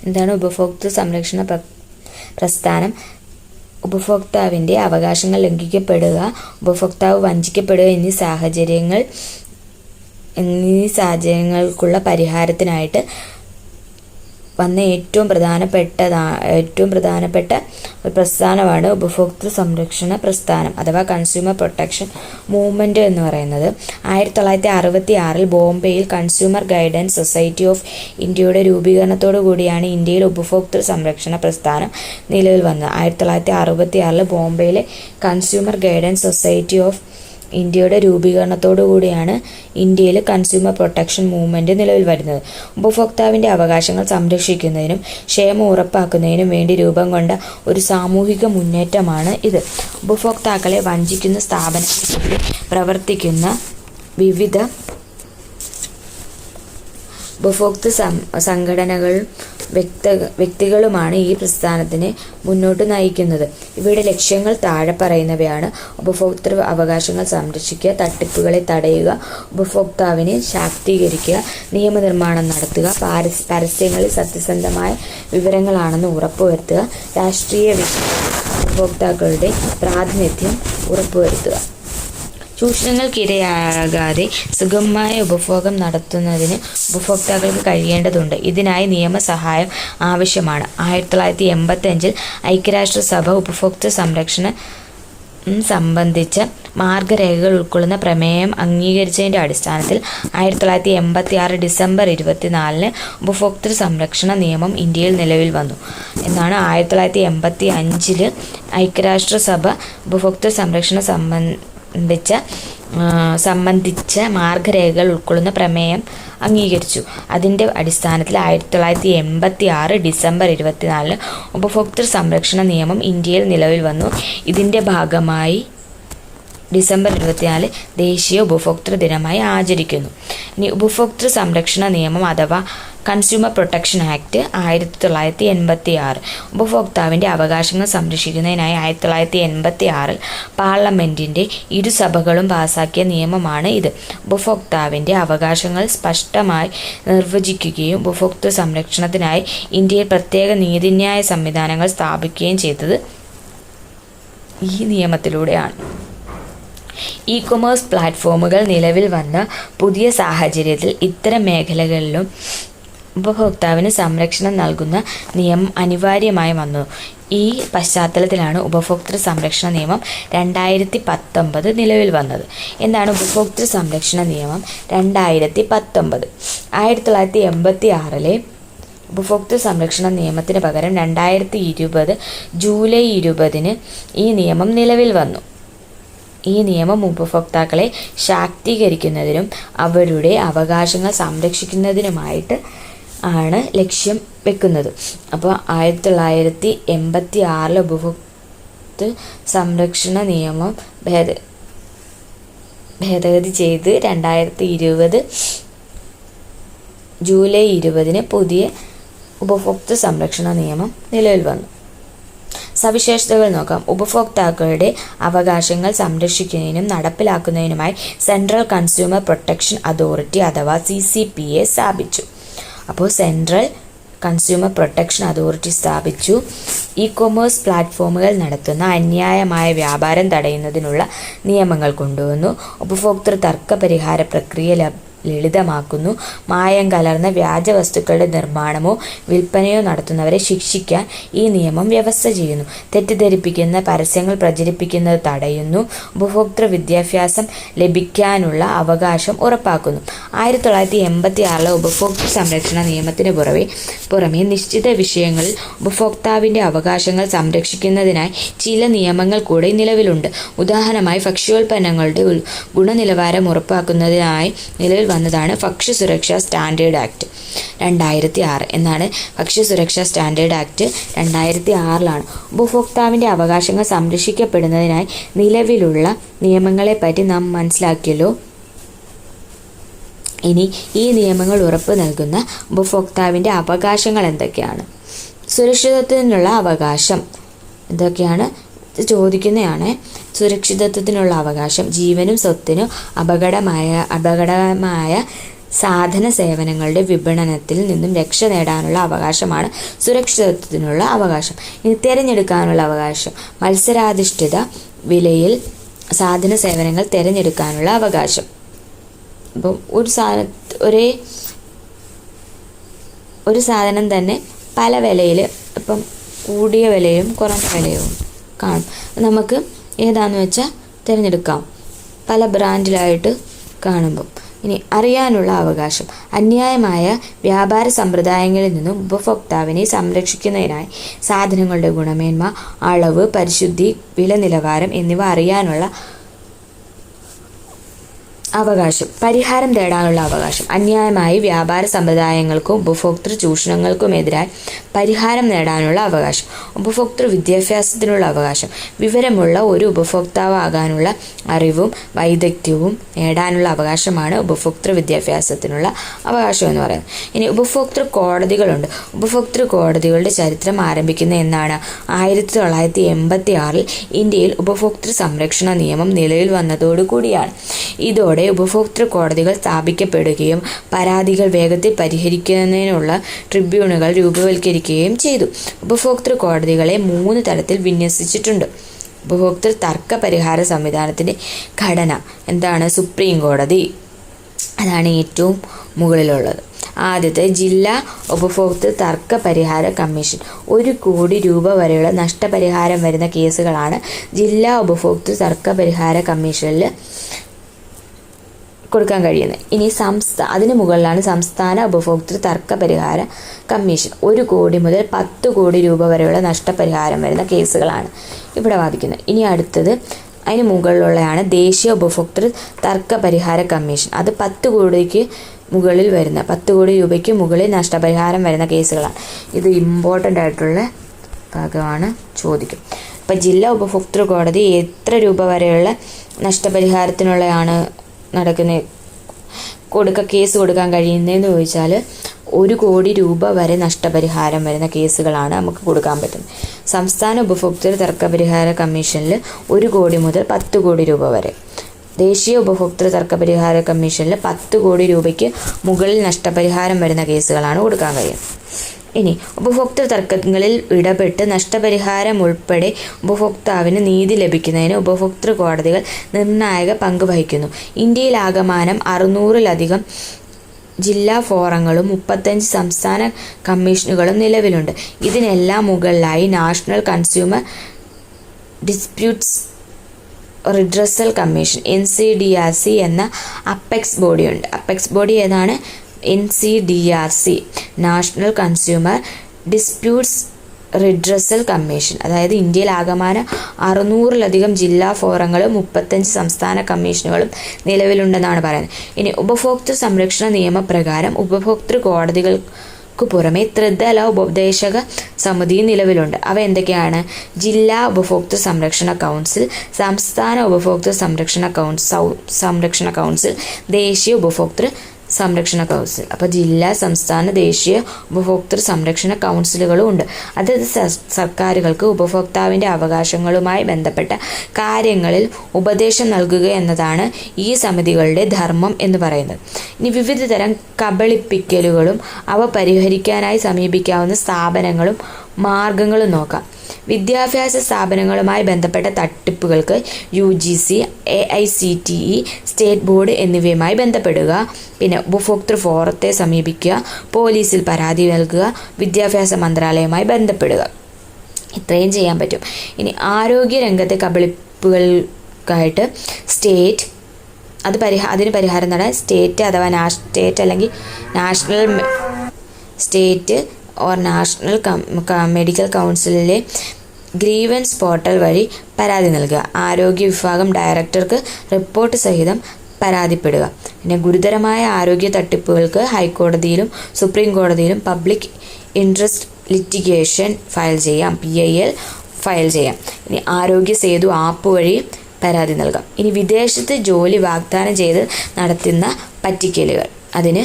എന്താണ് ഉപഭോക്തൃ സംരക്ഷണ പ്രസ്ഥാനം? ഉപഭോക്താവിൻ്റെ അവകാശങ്ങൾ ലംഘിക്കപ്പെടുക, ഉപഭോക്താവ് വഞ്ചിക്കപ്പെടുക എന്നീ സാഹചര്യങ്ങൾക്കുള്ള പരിഹാരത്തിനായിട്ട് വന്ന ഏറ്റവും പ്രധാനപ്പെട്ട ഒരു പ്രസ്ഥാനമാണ് ഉപഭോക്തൃ സംരക്ഷണ പ്രസ്ഥാനം അഥവാ കൺസ്യൂമർ പ്രൊട്ടക്ഷൻ മൂവ്മെൻറ്റ് എന്ന് പറയുന്നത്. 1966 ബോംബെയിൽ കൺസ്യൂമർ ഗൈഡൻസ് സൊസൈറ്റി ഓഫ് ഇന്ത്യയുടെ രൂപീകരണത്തോടു കൂടിയാണ് ഇന്ത്യയിൽ ഉപഭോക്തൃ സംരക്ഷണ പ്രസ്ഥാനം നിലവിൽ വന്നത്. 1966 ബോംബെയിലെ കൺസ്യൂമർ ഗൈഡൻസ് സൊസൈറ്റി ഓഫ് ഇന്ത്യയുടെ രൂപീകരണത്തോടു കൂടിയാണ് ഇന്ത്യയിൽ കൺസ്യൂമർ പ്രൊട്ടക്ഷൻ മൂവ്മെൻറ്റ് നിലവിൽ വരുന്നത്. ഉപഭോക്താവിൻ്റെ അവകാശങ്ങൾ സംരക്ഷിക്കുന്നതിനും ക്ഷേമം ഉറപ്പാക്കുന്നതിനും വേണ്ടി രൂപം കൊണ്ട ഒരു സാമൂഹിക മുന്നേറ്റമാണ് ഇത്. ഉപഭോക്താക്കളെ വഞ്ചിക്കുന്ന സ്ഥാപനങ്ങളിൽ പ്രവർത്തിക്കുന്ന വിവിധ ഉപഭോക്തൃ സംഘടനകളും വ്യക്തികളുമാണ് ഈ പ്രസ്ഥാനത്തിനെ മുന്നോട്ട് നയിക്കുന്നത്. ഇവയുടെ ലക്ഷ്യങ്ങൾ താഴെ പറയുന്നവയാണ്. ഉപഭോക്തൃ അവകാശങ്ങൾ സംരക്ഷിക്കുക, തട്ടിപ്പുകളെ തടയുക, ഉപഭോക്താവിനെ ശാക്തീകരിക്കുക, നിയമനിർമ്മാണം നടത്തുക, പരസ്യങ്ങളിൽ സത്യസന്ധമായ വിവരങ്ങളാണെന്ന് ഉറപ്പുവരുത്തുക, രാഷ്ട്രീയ ഉപഭോക്താക്കളുടെ പ്രാതിനിധ്യം ഉറപ്പുവരുത്തുക. ചൂഷണങ്ങൾക്കിരയാകാതെ സുഗമമായ ഉപഭോഗം നടത്തുന്നതിന് ഉപഭോക്താക്കൾക്ക് കഴിയേണ്ടതുണ്ട്. ഇതിനായി നിയമസഹായം ആവശ്യമാണ്. 1985 ഐക്യരാഷ്ട്രസഭ ഉപഭോക്തൃ സംരക്ഷണം സംബന്ധിച്ച മാർഗരേഖകൾ ഉൾക്കൊള്ളുന്ന പ്രമേയം അംഗീകരിച്ചതിൻ്റെ അടിസ്ഥാനത്തിൽ 1986 ഡിസംബർ 24 ഉപഭോക്തൃ സംരക്ഷണ നിയമം ഇന്ത്യയിൽ നിലവിൽ വന്നു എന്നാണ്. 1985 ഐക്യരാഷ്ട്രസഭ ഉപഭോക്തൃ സംരക്ഷണം സംബന്ധിച്ച മാർഗരേഖകൾ ഉൾക്കൊള്ളുന്ന പ്രമേയം അംഗീകരിച്ചു. അതിൻ്റെ അടിസ്ഥാനത്തിൽ 1986 ഡിസംബർ 24 ഉപഭോക്തൃ സംരക്ഷണ നിയമം ഇന്ത്യയിൽ നിലവിൽ വന്നു. ഇതിൻ്റെ ഭാഗമായി ഡിസംബർ 24 ദേശീയ ഉപഭോക്തൃ ദിനമായി ആചരിക്കുന്നു. ഇനി ഉപഭോക്തൃ സംരക്ഷണ നിയമം അഥവാ കൺസ്യൂമർ പ്രൊട്ടക്ഷൻ ആക്ട് 1986 ഉപഭോക്താവിൻ്റെ അവകാശങ്ങൾ സംരക്ഷിക്കുന്നതിനായി 1986 പാർലമെൻറ്റിൻ്റെ ഇരുസഭകളും പാസാക്കിയ നിയമമാണ് ഇത്. ഉപഭോക്താവിൻ്റെ അവകാശങ്ങൾ സ്പഷ്ടമായി നിർവചിക്കുകയും ഉപഭോക്തൃ സംരക്ഷണത്തിനായി ഇന്ത്യയിൽ പ്രത്യേക നീതിന്യായ സംവിധാനങ്ങൾ സ്ഥാപിക്കുകയും ചെയ്തത് ഈ നിയമത്തിലൂടെയാണ്. ഇ-കൊമേഴ്സ് പ്ലാറ്റ്ഫോമുകൾ നിലവിൽ വന്ന പുതിയ സാഹചര്യത്തിൽ ഇത്തരം മേഖലകളിലും ഉപഭോക്താവിന് സംരക്ഷണം നൽകുന്ന നിയമം അനിവാര്യമായി വന്നു. ഈ പശ്ചാത്തലത്തിലാണ് ഉപഭോക്തൃ സംരക്ഷണ നിയമം 2019 നിലവിൽ വന്നത്. എന്താണ് ഉപഭോക്തൃ സംരക്ഷണ നിയമം 2019? 1986 ഉപഭോക്തൃ സംരക്ഷണ നിയമത്തിന് പകരം 2020 ജൂലൈ 20 ഈ നിയമം നിലവിൽ വന്നു. ഈ നിയമം ഉപഭോക്താക്കളെ ശാക്തീകരിക്കുന്നതിനും അവരുടെ അവകാശങ്ങൾ സംരക്ഷിക്കുന്നതിനുമായിട്ട് ആണ് ലക്ഷ്യം വെക്കുന്നത്. അപ്പോൾ 1986 ഉപഭോക്തൃ സംരക്ഷണ നിയമം ഭേദഗതി ചെയ്ത് 2020 ജൂലൈ 20 പുതിയ ഉപഭോക്തൃ സംരക്ഷണ നിയമം നിലവിൽ വന്നു. സവിശേഷതകൾ നോക്കാം. ഉപഭോക്താക്കളുടെ അവകാശങ്ങൾ സംരക്ഷിക്കുന്നതിനും നടപ്പിലാക്കുന്നതിനുമായി സെൻട്രൽ കൺസ്യൂമർ പ്രൊട്ടക്ഷൻ അതോറിറ്റി അഥവാ CCPA സ്ഥാപിച്ചു. അപ്പോൾ സെൻട്രൽ കൺസ്യൂമർ പ്രൊട്ടക്ഷൻ അതോറിറ്റി സ്ഥാപിച്ചു. ഇ-കൊമേഴ്സ് പ്ലാറ്റ്ഫോമുകൾ നടത്തുന്ന അന്യായമായ വ്യാപാരം തടയുന്നതിനുള്ള നിയമങ്ങൾ കൊണ്ടുവന്നു. ഉപഭോക്തൃ തർക്ക പരിഹാര പ്രക്രിയ ലളിതമാക്കുന്നു. മായം കലർന്ന വ്യാജ വസ്തുക്കളുടെ നിർമ്മാണമോ വിൽപ്പനയോ നടത്തുന്നവരെ ശിക്ഷിക്കാൻ ഈ നിയമം വ്യവസ്ഥ ചെയ്യുന്നു. തെറ്റിദ്ധരിപ്പിക്കുന്ന പരസ്യങ്ങൾ പ്രചരിപ്പിക്കുന്നത് തടയുന്നു. ഉപഭോക്തൃ വിദ്യാഭ്യാസം ലഭിക്കാനുള്ള അവകാശം ഉറപ്പാക്കുന്നു. 1986 ഉപഭോക്തൃ സംരക്ഷണ നിയമത്തിന് പുറമെ നിശ്ചിത വിഷയങ്ങളിൽ ഉപഭോക്താവിൻ്റെ അവകാശങ്ങൾ സംരക്ഷിക്കുന്നതിനായി ചില നിയമങ്ങൾ കൂടി നിലവിലുണ്ട്. ഉദാഹരണമായി ഭക്ഷ്യോൽപ്പന്നങ്ങളുടെ ഗുണനിലവാരം ഉറപ്പാക്കുന്നതിനായി നിലവിൽ വന്നതാണ് ഭക്ഷ്യസുരക്ഷാ സ്റ്റാൻഡേർഡ് ആക്ട് 2006 എന്നാണ്. ഭക്ഷ്യസുരക്ഷാ സ്റ്റാൻഡേർഡ് ആക്ട് 2006 ഉപഭോക്താവിൻ്റെ അവകാശങ്ങൾ സംരക്ഷിക്കപ്പെടുന്നതിനായി നിലവിലുള്ള നിയമങ്ങളെപ്പറ്റി നാം മനസ്സിലാക്കിയല്ലോ. ഇനി ഈ നിയമങ്ങൾ ഉറപ്പു നൽകുന്ന ഉപഭോക്താവിൻ്റെ അവകാശങ്ങൾ എന്തൊക്കെയാണ്? സുരക്ഷിതത്വത്തിനുള്ള അവകാശം എന്തൊക്കെയാണ് ചോദിക്കുന്നതാണ്. സുരക്ഷിതത്വത്തിനുള്ള അവകാശം ജീവനും സ്വത്തിനും അപകടമായ സാധന സേവനങ്ങളുടെ വിപണനത്തിൽ നിന്നും രക്ഷ നേടാനുള്ള അവകാശമാണ് സുരക്ഷിതത്വത്തിനുള്ള അവകാശം. ഇനി തിരഞ്ഞെടുക്കാനുള്ള അവകാശം മത്സരാധിഷ്ഠിത വിലയിൽ സാധന സേവനങ്ങൾ തിരഞ്ഞെടുക്കാനുള്ള അവകാശം. ഇപ്പം ഒരു സാധനം തന്നെ പല വിലയിൽ, ഇപ്പം കൂടിയ വിലയും കുറഞ്ഞ വിലയും കാണും. നമുക്ക് ഏതാണെന്ന് വെച്ചാൽ തിരഞ്ഞെടുക്കാം പല ബ്രാൻഡിലായിട്ട് കാണുമ്പം. ഇനി അറിയാനുള്ള അവകാശം അന്യായമായ വ്യാപാര സമ്പ്രദായങ്ങളിൽ നിന്നും ഉപഭോക്താവിനെ സംരക്ഷിക്കുന്നതിനായി സാധനങ്ങളുടെ ഗുണമേന്മ, അളവ്, പരിശുദ്ധി, വില നിലവാരം എന്നിവ അറിയാനുള്ള അവകാശം. പരിഹാരം തേടാനുള്ള അവകാശം അന്യായമായി വ്യാപാര സമ്പ്രദായങ്ങൾക്കും ഉപഭോക്തൃ ചൂഷണങ്ങൾക്കുമെതിരായി പരിഹാരം നേടാനുള്ള അവകാശം. ഉപഭോക്തൃ വിദ്യാഭ്യാസത്തിനുള്ള അവകാശം വിവരമുള്ള ഒരു ഉപഭോക്താവാകാനുള്ള അറിവും വൈദഗ്ധ്യവും നേടാനുള്ള അവകാശമാണ് ഉപഭോക്തൃ വിദ്യാഭ്യാസത്തിനുള്ള അവകാശം എന്ന് പറയുന്നത്. ഇനി ഉപഭോക്തൃ കോടതികളുണ്ട്. ഉപഭോക്തൃ കോടതികളുടെ ചരിത്രം ആരംഭിക്കുന്ന എന്നാണ് 1986 ഇന്ത്യയിൽ ഉപഭോക്തൃ സംരക്ഷണ നിയമം നിലവിൽ വന്നതോടുകൂടിയാണ്. ഇതോടെ ഉപഭോക്തൃ കോടതികൾ സ്ഥാപിക്കപ്പെടുകയും പരാതികൾ വേഗത്തിൽ പരിഹരിക്കുന്നതിനുള്ള ട്രിബ്യൂണലുകൾ രൂപവൽക്കരിക്കുകയും ചെയ്തു. ഉപഭോക്തൃ കോടതികളെ 3 തലത്തിൽ വിന്യസിച്ചിട്ടുണ്ട്. ഉപഭോക്തൃ തർക്ക പരിഹാര സംവിധാനത്തിൻ്റെ ഘടന എന്താണ്? സുപ്രീം കോടതി, അതാണ് ഏറ്റവും മുകളിലുള്ളത്. ആദ്യത്തെ ജില്ലാ ഉപഭോക്തൃ തർക്ക പരിഹാര കമ്മീഷൻ. 1 കോടി രൂപ വരെയുള്ള നഷ്ടപരിഹാരം വരുന്ന കേസുകളാണ് ജില്ലാ ഉപഭോക്തൃ തർക്ക പരിഹാര കമ്മീഷനിൽ കൊടുക്കാൻ കഴിയുന്നത്. ഇനി അതിന് മുകളിലാണ് സംസ്ഥാന ഉപഭോക്തൃ തർക്ക പരിഹാര കമ്മീഷൻ. 1 കോടി മുതൽ 10 കോടി രൂപ വരെയുള്ള നഷ്ടപരിഹാരം വരുന്ന കേസുകളാണ് ഇവിടെ വാദിക്കുന്നത്. ഇനി അടുത്തത് അതിന് മുകളിലുള്ളതാണ് ദേശീയ ഉപഭോക്തൃ തർക്ക പരിഹാര കമ്മീഷൻ. അത് 10 കോടിക്ക് മുകളിൽ വരുന്ന 10 കോടി രൂപയ്ക്ക് മുകളിൽ നഷ്ടപരിഹാരം വരുന്ന കേസുകളാണ്. ഇത് ഇമ്പോർട്ടൻ്റ് ആയിട്ടുള്ള ഭാഗമാണ്, ചോദിക്കും. ഇപ്പം ജില്ലാ ഉപഭോക്തൃ കോടതി എത്ര രൂപ വരെയുള്ള നഷ്ടപരിഹാരത്തിനുള്ളതാണ് കേസ് കൊടുക്കാൻ കഴിയുന്നതെന്ന് ചോദിച്ചാൽ 1 കോടി രൂപ വരെ നഷ്ടപരിഹാരം വരുന്ന കേസുകളാണ് നമുക്ക് കൊടുക്കാൻ പറ്റുന്നത്. സംസ്ഥാന ഉപഭോക്തൃ തർക്ക പരിഹാര കമ്മീഷനിൽ 1 കോടി മുതൽ 10 കോടി രൂപ വരെ. ദേശീയ ഉപഭോക്തൃ തർക്ക പരിഹാര കമ്മീഷനിൽ 10 കോടി രൂപയ്ക്ക് മുകളിൽ നഷ്ടപരിഹാരം വരുന്ന കേസുകളാണ് കൊടുക്കാൻ കഴിയുന്നത്. ഇനി ഉപഭോക്തൃ തർക്കങ്ങളിൽ ഇടപെട്ട് നഷ്ടപരിഹാരം ഉൾപ്പെടെ ഉപഭോക്താവിന് നീതി ലഭിക്കുന്നതിന് ഉപഭോക്തൃ കോടതികൾ നിർണായക പങ്ക് വഹിക്കുന്നു. ഇന്ത്യയിലാകമാനം 600-ലധികം ജില്ലാ ഫോറങ്ങളും 35 സംസ്ഥാന കമ്മീഷനുകളും നിലവിലുണ്ട്. ഇതിനെല്ലാം മുകളിലായി national consumer disputes redressal commission NCDRC എന്ന അപ്പെക്സ് ബോഡിയുണ്ട്. അപ്പെക്സ് ബോഡി ഏതാണ്? NCDRC, national consumer disputes redressal commission. അതായത് ഇന്ത്യയിൽ ആകമാനം 600-ലധികം ജില്ലാ ഫോറങ്ങളും 35 സംസ്ഥാന കമ്മീഷനുകളും നിലവിലുണ്ടെന്നാണ് പറയുന്നത്. ഇനി ഉപഭോക്തൃ സംരക്ഷണ നിയമപ്രകാരം ഉപഭോക്തൃ കോടതികൾക്ക് പുറമെ ത്രിതല ഉപദേശക സമിതിയും നിലവിലുണ്ട്. അവ എന്തൊക്കെയാണ്? ജില്ലാ ഉപഭോക്തൃ സംരക്ഷണ കൗൺസിൽ, സംസ്ഥാന ഉപഭോക്തൃ സംരക്ഷണ കൗൺസിൽ, ദേശീയ ഉപഭോക്തൃ സംരക്ഷണ കൗൺസിൽ. അപ്പോൾ ജില്ലാ, സംസ്ഥാന, ദേശീയ ഉപഭോക്തൃ സംരക്ഷണ കൗൺസിലുകളും ഉണ്ട്. അതായത് സർക്കാരുകൾക്ക് ഉപഭോക്താവിൻ്റെ അവകാശങ്ങളുമായി ബന്ധപ്പെട്ട കാര്യങ്ങളിൽ ഉപദേശം നൽകുക എന്നതാണ് ഈ സമിതികളുടെ ധർമ്മം എന്ന് പറയുന്നത്. ഇനി വിവിധ തരം കബളിപ്പിക്കലുകളും അവ പരിഹരിക്കാനായി സമീപിക്കാവുന്ന സ്ഥാപനങ്ങളും മാർഗങ്ങളും നോക്കാം. വിദ്യാഭ്യാസ സ്ഥാപനങ്ങളുമായി ബന്ധപ്പെട്ട തട്ടിപ്പുകൾക്ക് UGC, AICTE, സ്റ്റേറ്റ് ബോർഡ് എന്നിവയുമായി ബന്ധപ്പെടുക. പിന്നെ ഉപഭോക്തൃ ഫോറത്തെ സമീപിക്കുക, പോലീസിൽ പരാതി നൽകുക, വിദ്യാഭ്യാസ മന്ത്രാലയവുമായി ബന്ധപ്പെടുക. ഇത്രയും ചെയ്യാൻ പറ്റും. ഇനി ആരോഗ്യരംഗത്തെ കബളിപ്പുകൾക്കായിട്ട് സ്റ്റേറ്റ് അതിന് പരിഹാരം നേടാൻ സ്റ്റേറ്റ് അഥവാ സ്റ്റേറ്റ് അല്ലെങ്കിൽ നാഷണൽ മെഡിക്കൽ കൗൺസിലിലെ ഗ്രീവൻസ് പോർട്ടൽ വഴി പരാതി നൽകുക. ആരോഗ്യ വിഭാഗം ഡയറക്ടർക്ക് റിപ്പോർട്ട് സഹിതം പരാതിപ്പെടുക. പിന്നെ ഗുരുതരമായ ആരോഗ്യ തട്ടിപ്പുകൾക്ക് ഹൈക്കോടതിയിലും സുപ്രീം കോടതിയിലും പബ്ലിക് ഇൻട്രസ്റ്റ് ലിറ്റിഗേഷൻ ഫയൽ ചെയ്യാം, PIL ഫയൽ ചെയ്യാം. ഇനി ആരോഗ്യ സേതു ആപ്പ് വഴി പരാതി നൽകാം. ഇനി വിദേശത്ത് ജോലി വാഗ്ദാനം ചെയ്ത് നടത്തുന്ന പറ്റിക്കലുകൾ, അതിന്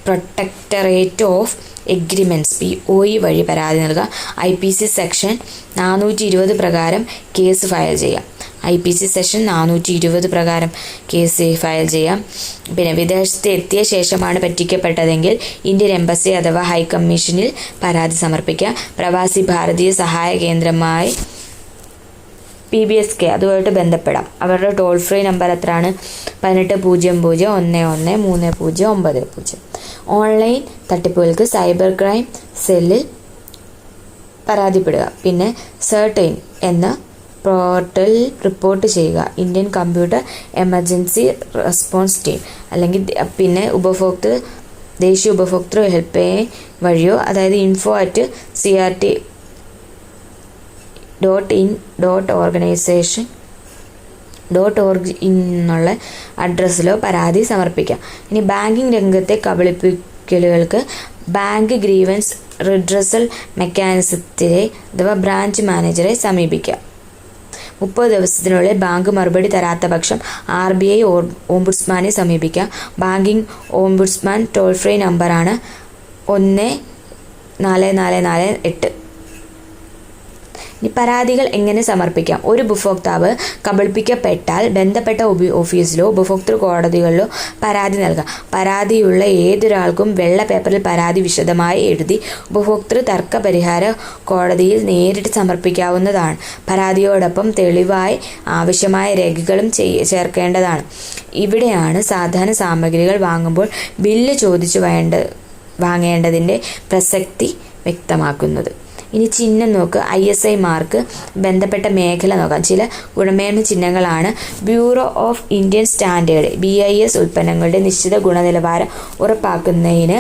പ്രൊട്ടക്ടറേറ്റ് ഓഫ് എഗ്രിമെൻറ്റ്സ് POE വഴി പരാതി നൽകുക. IPC സെക്ഷൻ 420 പ്രകാരം കേസ് ഫയൽ ചെയ്യാം. IPC സെക്ഷൻ 420 പ്രകാരം കേസ് ഫയൽ ചെയ്യാം. പിന്നെ വിദേശത്ത് എത്തിയ ശേഷമാണ് പറ്റിക്കപ്പെട്ടതെങ്കിൽ ഇന്ത്യൻ എംബസി അഥവാ ഹൈക്കമ്മീഷനിൽ പരാതി സമർപ്പിക്കുക. പ്രവാസി ഭാരതീയ സഹായ കേന്ദ്രമായി PBSK അതുമായിട്ട് ബന്ധപ്പെടാം. അവരുടെ ടോൾ ഫ്രീ നമ്പർ എത്രയാണ്? 1800113090. ഓൺലൈൻ തട്ടിപ്പുകൾക്ക് സൈബർ ക്രൈം സെല്ലിൽ പരാതിപ്പെടുക. പിന്നെ സെർട്ടൈൻ എന്ന പോർട്ടലിൽ റിപ്പോർട്ട് ചെയ്യുക. Indian computer emergency response team അല്ലെങ്കിൽ പിന്നെ ദേശീയ ഉപഭോക്തൃ ഹെൽപ്പ് ലൈൻ വഴിയോ, അതായത് info@crt.in.org എന്നുള്ള അഡ്രസ്സിലോ പരാതി സമർപ്പിക്കാം. ഇനി ബാങ്കിങ് രംഗത്തെ കബളിപ്പിക്കലുകൾക്ക് ബാങ്ക് ഗ്രീവൻസ് റിഡ്രസൽ മെക്കാനിസത്തിലെ അഥവാ ബ്രാഞ്ച് മാനേജറെ സമീപിക്കാം. 30 ദിവസത്തിനുള്ളിൽ ബാങ്ക് മറുപടി തരാത്ത പക്ഷം RBI ഓംബുഡ്സ്മാനെ സമീപിക്കാം. ബാങ്കിങ് ഓംബുഡ്സ്മാൻ ടോൾ ഫ്രീ നമ്പറാണ് 14448. ഇനി പരാതികൾ എങ്ങനെ സമർപ്പിക്കാം? ഒരു ഉപഭോക്താവ് കബളിപ്പിക്കപ്പെട്ടാൽ ബന്ധപ്പെട്ട ഓഫീസിലോ ഉപഭോക്തൃ കോടതികളിലോ പരാതി നൽകാം. പരാതിയുള്ള ഏതൊരാൾക്കും വെള്ള പേപ്പറിൽ പരാതി വിശദമായി എഴുതി ഉപഭോക്തൃ തർക്ക പരിഹാര കോടതിയിൽ നേരിട്ട് സമർപ്പിക്കാവുന്നതാണ്. പരാതിയോടൊപ്പം തെളിവായി ആവശ്യമായ രേഖകളും ചേർക്കേണ്ടതാണ്. ഇവിടെയാണ് സാധാരണ സാമഗ്രികൾ വാങ്ങുമ്പോൾ ബില്ല് ചോദിച്ചു വാങ്ങേണ്ടതിൻ്റെ പ്രസക്തി വ്യക്തമാക്കുന്നത്. ഇനി ചിഹ്നം നോക്ക്. ISI മാർക്ക് ബന്ധപ്പെട്ട മേഖല നോക്കാം. ചില ഗുണമേന്മ ചിഹ്നങ്ങളാണ്. Bureau of Indian standard BIS ഉൽപ്പന്നങ്ങളുടെ നിശ്ചിത ഗുണനിലവാരം ഉറപ്പാക്കുന്നതിന്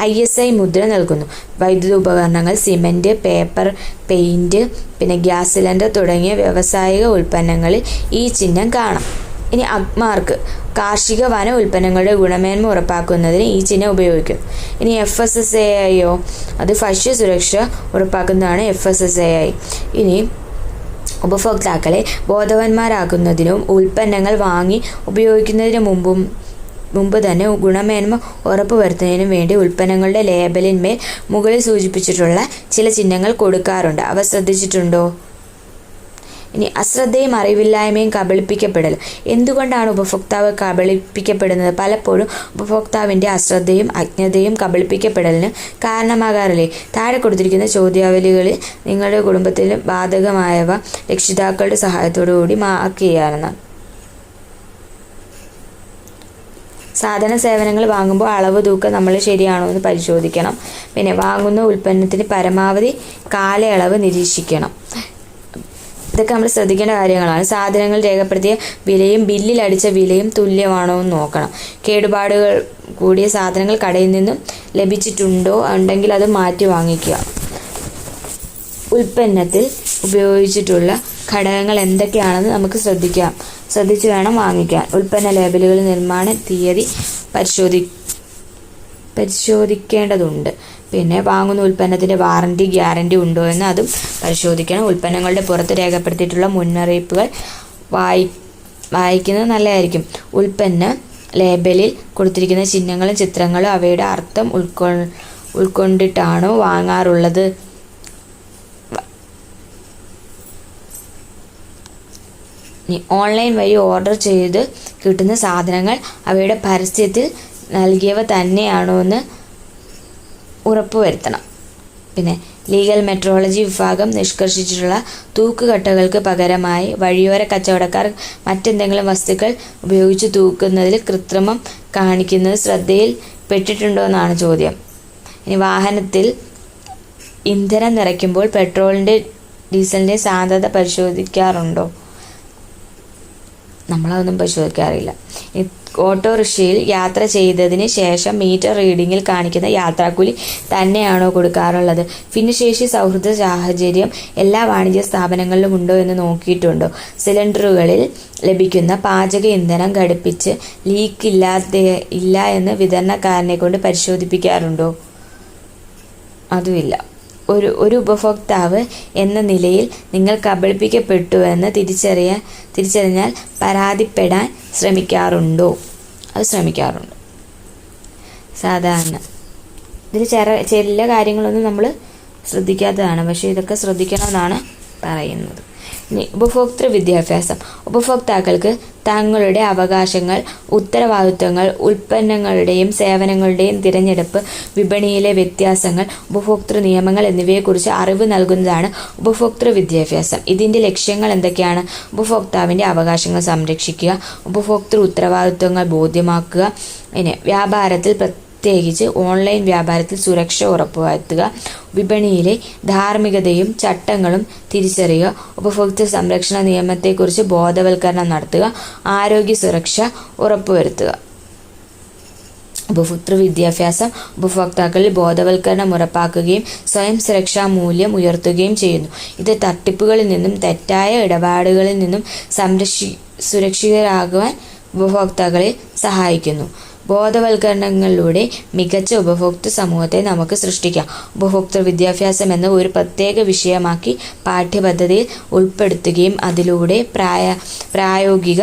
ISI മുദ്ര നൽകുന്നു. വൈദ്യുത ഉപകരണങ്ങൾ, സിമൻറ്റ്, പേപ്പർ, പെയിൻറ്റ്, പിന്നെ ഗ്യാസ് സിലിണ്ടർ തുടങ്ങിയ വ്യാവസായിക ഉൽപ്പന്നങ്ങളിൽ ഈ ചിഹ്നം കാണാം. ഇനി അഗ്മാർക്ക് കാർഷിക വന ഉൽപ്പന്നങ്ങളുടെ ഗുണമേന്മ ഉറപ്പാക്കുന്നതിന് ഈ ചിഹ്നം ഉപയോഗിക്കും. ഇനി FSSAIയോ, അത് ഭക്ഷ്യ സുരക്ഷ ഉറപ്പാക്കുന്നതാണ് FSSAI. ഇനി ഉപഭോക്താക്കളെ ബോധവാന്മാരാക്കുന്നതിനും ഉൽപ്പന്നങ്ങൾ വാങ്ങി ഉപയോഗിക്കുന്നതിന് മുമ്പ് തന്നെ ഗുണമേന്മ ഉറപ്പുവരുത്തുന്നതിനും വേണ്ടി ഉൽപ്പന്നങ്ങളുടെ ലേബലിന്മേൽ മുകളിൽ സൂചിപ്പിച്ചിട്ടുള്ള ചില ചിഹ്നങ്ങൾ കൊടുക്കാറുണ്ട്. അവ ശ്രദ്ധിച്ചിട്ടുണ്ടോ? ഇനി അശ്രദ്ധയും അറിവില്ലായ്മയും കബളിപ്പിക്കപ്പെടലും. എന്തുകൊണ്ടാണ് ഉപഭോക്താവ് കബളിപ്പിക്കപ്പെടുന്നത്? പലപ്പോഴും ഉപഭോക്താവിൻ്റെ അശ്രദ്ധയും അജ്ഞതയും കബളിപ്പിക്കപ്പെടലിന് കാരണമാകാറില്ലേ? താഴെ കൊടുത്തിരിക്കുന്ന ചോദ്യാവലികളിൽ നിങ്ങളുടെ കുടുംബത്തിൽ ബാധകമായവ രക്ഷിതാക്കളുടെ സഹായത്തോടു കൂടി മാർക്ക് ചെയ്യാവുന്നതാണ്. സാധന സേവനങ്ങൾ വാങ്ങുമ്പോൾ അളവ് തൂക്കം നമ്മൾ ശരിയാണോ എന്ന് പരിശോധിക്കണം. പിന്നെ വാങ്ങുന്ന ഉൽപ്പന്നത്തിന് പരമാവധി കാലയളവ് നിരീക്ഷിക്കണം. ഇതൊക്കെ നമ്മൾ ശ്രദ്ധിക്കേണ്ട കാര്യങ്ങളാണ്. സാധനങ്ങൾ രേഖപ്പെടുത്തിയ വിലയും ബില്ലിൽ അടിച്ച വിലയും തുല്യമാണോ എന്ന് നോക്കണം. കേടുപാടുകൾ കൂടിയ സാധനങ്ങൾ കടയിൽ നിന്നും ലഭിച്ചിട്ടുണ്ടോ ഉണ്ടെങ്കിൽ അത് മാറ്റി വാങ്ങിക്കുക. ഉൽപ്പന്നത്തിൽ ഉപയോഗിച്ചിട്ടുള്ള ഘടകങ്ങൾ എന്തൊക്കെയാണെന്ന് നമുക്ക് ശ്രദ്ധിച്ച് വേണം വാങ്ങിക്കാൻ. ഉൽപ്പന്ന ലേബലുകളിൽ നിർമ്മാണ തീയതി പരിശോധിക്കേണ്ടതുണ്ട്. പിന്നെ വാങ്ങുന്ന ഉൽപ്പന്നത്തിൻ്റെ വാറണ്ടി ഗ്യാരണ്ടി ഉണ്ടോ എന്ന് അതും പരിശോധിക്കണം. ഉൽപ്പന്നങ്ങളുടെ പുറത്ത് രേഖപ്പെടുത്തിയിട്ടുള്ള മുന്നറിയിപ്പുകൾ വായിക്കുന്നത് നല്ലതായിരിക്കും. ഉൽപ്പന്ന ലേബലിൽ കൊടുത്തിരിക്കുന്ന ചിഹ്നങ്ങളും ചിത്രങ്ങളും അവയുടെ അർത്ഥം ഉൾക്കൊണ്ടിട്ടാണോ വാങ്ങാറുള്ളത്. ഓൺലൈൻ വഴി ഓർഡർ ചെയ്ത് കിട്ടുന്ന സാധനങ്ങൾ അവയുടെ പരസ്യത്തിൽ നൽകിയവ തന്നെയാണോ എന്ന് ഉറപ്പുവരുത്തണം. പിന്നെ ലീഗൽ മെട്രോളജി വിഭാഗം നിഷ്കർഷിച്ചിട്ടുള്ള തൂക്കുകട്ടകൾക്ക് പകരമായി വഴിയോര കച്ചവടക്കാർ മറ്റെന്തെങ്കിലും വസ്തുക്കൾ ഉപയോഗിച്ച് തൂക്കുന്നതിൽ കൃത്രിമം കാണിക്കുന്നത് ശ്രദ്ധയിൽ പെട്ടിട്ടുണ്ടോ എന്നാണ് ചോദ്യം. ഇനി വാഹനത്തിൽ ഇന്ധനം നിറയ്ക്കുമ്പോൾ പെട്രോളിൻ്റെ ഡീസലിൻ്റെ സാന്ദ്രത പരിശോധിക്കാറുണ്ടോ? നമ്മളതൊന്നും പരിശോധിക്കാറില്ല. ഓട്ടോറിക്ഷയിൽ യാത്ര ചെയ്തതിന് ശേഷം മീറ്റർ റീഡിങ്ങിൽ കാണിക്കുന്ന യാത്രാക്കൂലി തന്നെയാണോ കൊടുക്കാറുള്ളത്? ഭിന്നശേഷി സൗഹൃദ സാഹചര്യം എല്ലാ വാണിജ്യ സ്ഥാപനങ്ങളിലും ഉണ്ടോ എന്ന് നോക്കിയിട്ടുണ്ടോ? സിലിണ്ടറുകളിൽ ലഭിക്കുന്ന പാചക ഇന്ധനം ഘടിപ്പിച്ച് ലീക്ക് ഇല്ല എന്ന് വിതരണക്കാരനെ കൊണ്ട് പരിശോധിപ്പിക്കാറുണ്ടോ? അതുമില്ല. ഒരു ഉപഭോക്താവ് എന്ന നിലയിൽ നിങ്ങൾ കബളിപ്പിക്കപ്പെട്ടുവെന്ന് തിരിച്ചറിഞ്ഞാൽ പരാതിപ്പെടാൻ ശ്രമിക്കാറുണ്ടോ? അത് ശ്രമിക്കാറുണ്ട് സാധാരണ. ഇതിൽ ചില കാര്യങ്ങളൊന്നും നമ്മൾ ശ്രദ്ധിക്കാത്തതാണ്, പക്ഷേ ഇതൊക്കെ ശ്രദ്ധിക്കണമെന്നാണ് പറയുന്നത്. ഇനി ഉപഭോക്തൃ വിദ്യാഭ്യാസം. ഉപഭോക്താക്കൾക്ക് തങ്ങളുടെ അവകാശങ്ങൾ, ഉത്തരവാദിത്വങ്ങൾ, ഉൽപ്പന്നങ്ങളുടെയും സേവനങ്ങളുടെയും തിരഞ്ഞെടുപ്പ്, വിപണിയിലെ വ്യത്യാസങ്ങൾ, ഉപഭോക്തൃ നിയമങ്ങൾ എന്നിവയെക്കുറിച്ച് അറിവ് നൽകുന്നതാണ് ഉപഭോക്തൃ വിദ്യാഭ്യാസം. ഇതിൻ്റെ ലക്ഷ്യങ്ങൾ എന്തൊക്കെയാണ്? ഉപഭോക്താവിൻ്റെ അവകാശങ്ങൾ സംരക്ഷിക്കുക, ഉപഭോക്തൃ ഉത്തരവാദിത്വങ്ങൾ ബോധ്യമാക്കുക, പിന്നെ വ്യാപാരത്തിൽ പ്രത്യേകിച്ച് ഓൺലൈൻ വ്യാപാരത്തിൽ സുരക്ഷ ഉറപ്പുവരുത്തുക, വിപണിയിലെ ധാർമ്മികതയും ചട്ടങ്ങളും തിരിച്ചറിയുക, ഉപഭോക്തൃ സംരക്ഷണ നിയമത്തെക്കുറിച്ച് ബോധവൽക്കരണം നടത്തുക, ആരോഗ്യ സുരക്ഷ ഉറപ്പുവരുത്തുക. ഉപഭോക്തൃ വിദ്യാഭ്യാസം ഉപഭോക്താക്കളിൽ ബോധവൽക്കരണം ഉറപ്പാക്കുകയും സ്വയം സുരക്ഷാ മൂല്യം ഉയർത്തുകയും ചെയ്യുന്നു. ഇത് തട്ടിപ്പുകളിൽ നിന്നും തെറ്റായ ഇടപാടുകളിൽ നിന്നും സുരക്ഷിതരാകുവാൻ ഉപഭോക്താക്കളെ സഹായിക്കുന്നു. ബോധവൽക്കരണങ്ങളിലൂടെ മികച്ച ഉപഭോക്തൃ സമൂഹത്തെ നമുക്ക് സൃഷ്ടിക്കാം. ഉപഭോക്തൃ വിദ്യാഭ്യാസം എന്ന ഒരു പ്രത്യേക വിഷയമാക്കി പാഠ്യപദ്ധതിയിൽ ഉൾപ്പെടുത്തുകയും അതിലൂടെ പ്രായോഗിക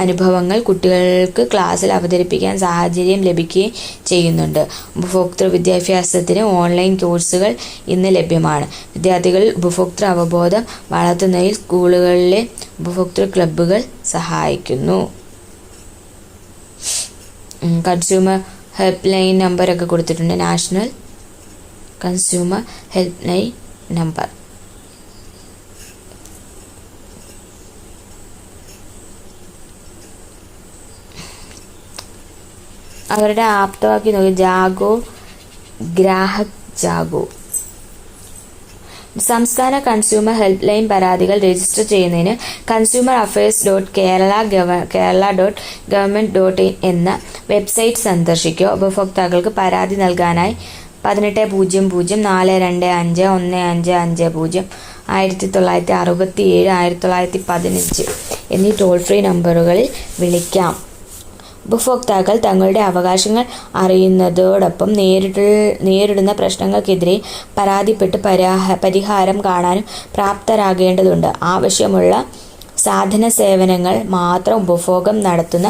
അനുഭവങ്ങൾ കുട്ടികൾക്ക് ക്ലാസ്സിൽ അവതരിപ്പിക്കാൻ സാഹചര്യം ലഭിക്കുകയും ചെയ്യുന്നുണ്ട്. ഉപഭോക്തൃ വിദ്യാഭ്യാസത്തിന് ഓൺലൈൻ കോഴ്സുകൾ ഇന്ന് ലഭ്യമാണ്. വിദ്യാർത്ഥികളിൽ ഉപഭോക്തൃ അവബോധം വളർത്തുന്നതിൽ സ്കൂളുകളിലെ ഉപഭോക്തൃ ക്ലബ്ബുകൾ സഹായിക്കുന്നു. കൺസ്യൂമർ ഹെൽപ്പ് ലൈൻ നമ്പറൊക്കെ കൊടുത്തിട്ടുണ്ട്. National consumer help line number. അവരുടെ ആപ്തവാക്കി നോക്കി. ജാഗോ, ഗ്രാഹക് ജാഗോ. സംസ്ഥാന കൺസ്യൂമർ ഹെൽപ്പ് ലൈൻ പരാതികൾ രജിസ്റ്റർ ചെയ്യുന്നതിന് consumer.affairs.kerala.gov.in എന്ന വെബ്സൈറ്റ് സന്ദർശിക്കുക. ഉപഭോക്താക്കൾക്ക് പരാതി നൽകാനായി 1800-425-1550, 1967, 1915 എന്നീ ടോൾ ഫ്രീ നമ്പറുകളിൽ വിളിക്കാം. ഉപഭോക്താക്കൾ തങ്ങളുടെ അവകാശങ്ങൾ അറിയുന്നതോടൊപ്പം നേരിടുന്ന പ്രശ്നങ്ങൾക്കെതിരെ പരാതിപ്പെട്ട് പരിഹാരം കാണാനും പ്രാപ്തരാകേണ്ടതുണ്ട്. ആവശ്യമുള്ള സാധന സേവനങ്ങൾ മാത്രം ഉപഭോഗം നടത്തുന്ന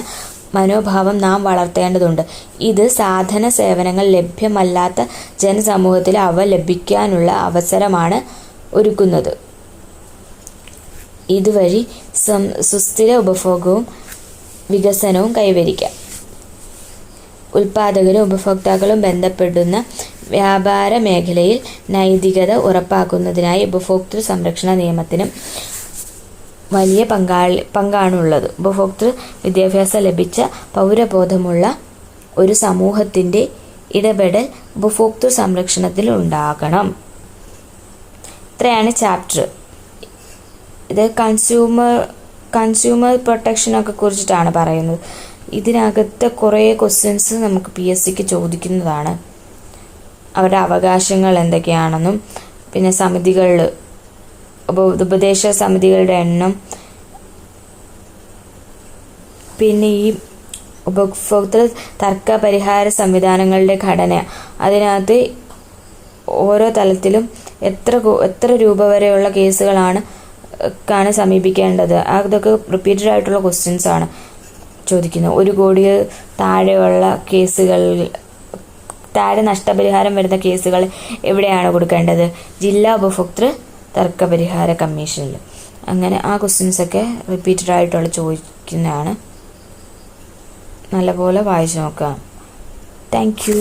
മനോഭാവം നാം വളർത്തേണ്ടതുണ്ട്. ഇത് സാധന സേവനങ്ങൾ ലഭ്യമല്ലാത്ത ജനസമൂഹത്തിൽ അവ ലഭിക്കാനുള്ള അവസരമാണ് ഒരുക്കുന്നത്. ഇതുവഴി സുസ്ഥിര ഉപഭോഗവും വികസനവും കൈവരിക്കാം. ഉൽപ്പാദകരും ഉപഭോക്താക്കളും ബന്ധപ്പെടുന്ന വ്യാപാര മേഖലയിൽ നൈതികത ഉറപ്പാക്കുന്നതിനായി ഉപഭോക്തൃ സംരക്ഷണ നിയമത്തിനും വലിയ പങ്കാണുള്ളത്. ഉപഭോക്തൃ വിദ്യാഭ്യാസം ലഭിച്ച പൗരബോധമുള്ള ഒരു സമൂഹത്തിൻ്റെ ഇടപെടൽ ഉപഭോക്തൃ സംരക്ഷണത്തിൽ ഉണ്ടാകണം. ഇത്രയാണ് ചാപ്റ്റർ. ഇത് കൺസ്യൂമർ പ്രൊട്ടക്ഷനൊക്കെ കുറിച്ചിട്ടാണ് പറയുന്നത്. ഇതിനകത്ത് കുറേ ക്വസ്റ്റ്യൻസ് നമുക്ക് PSCക്ക് ചോദിക്കുന്നതാണ്. അവരുടെ അവകാശങ്ങൾ എന്തൊക്കെയാണെന്നും പിന്നെ സമിതികളിൽ ഉപദേശ സമിതികളുടെ എണ്ണം, പിന്നെ ഈ ഉപഭോക്തൃ തർക്ക പരിഹാര സംവിധാനങ്ങളുടെ ഘടന, അതിനകത്ത് ഓരോ തലത്തിലും എത്ര രൂപ വരെയുള്ള കേസുകളാണ് സമീപിക്കേണ്ടത്, അതൊക്കെ റിപ്പീറ്റഡ് ആയിട്ടുള്ള ക്വസ്റ്റ്യൻസ് ആണ് ചോദിക്കുന്നത്. 1 കോടി താഴെയുള്ള കേസുകൾ, താഴെ നഷ്ടപരിഹാരം വരുന്ന കേസുകൾ എവിടെയാണ് കൊടുക്കേണ്ടത്? ജില്ലാ ഉപഭോക്തൃ തർക്ക പരിഹാര കമ്മീഷനിൽ. അങ്ങനെ ആ ക്വസ്റ്റ്യൻസൊക്കെ റിപ്പീറ്റഡ് ആയിട്ടുള്ള ചോദിക്കുന്നതാണ്. നല്ലപോലെ വായിച്ചു നോക്കാം. Thank you.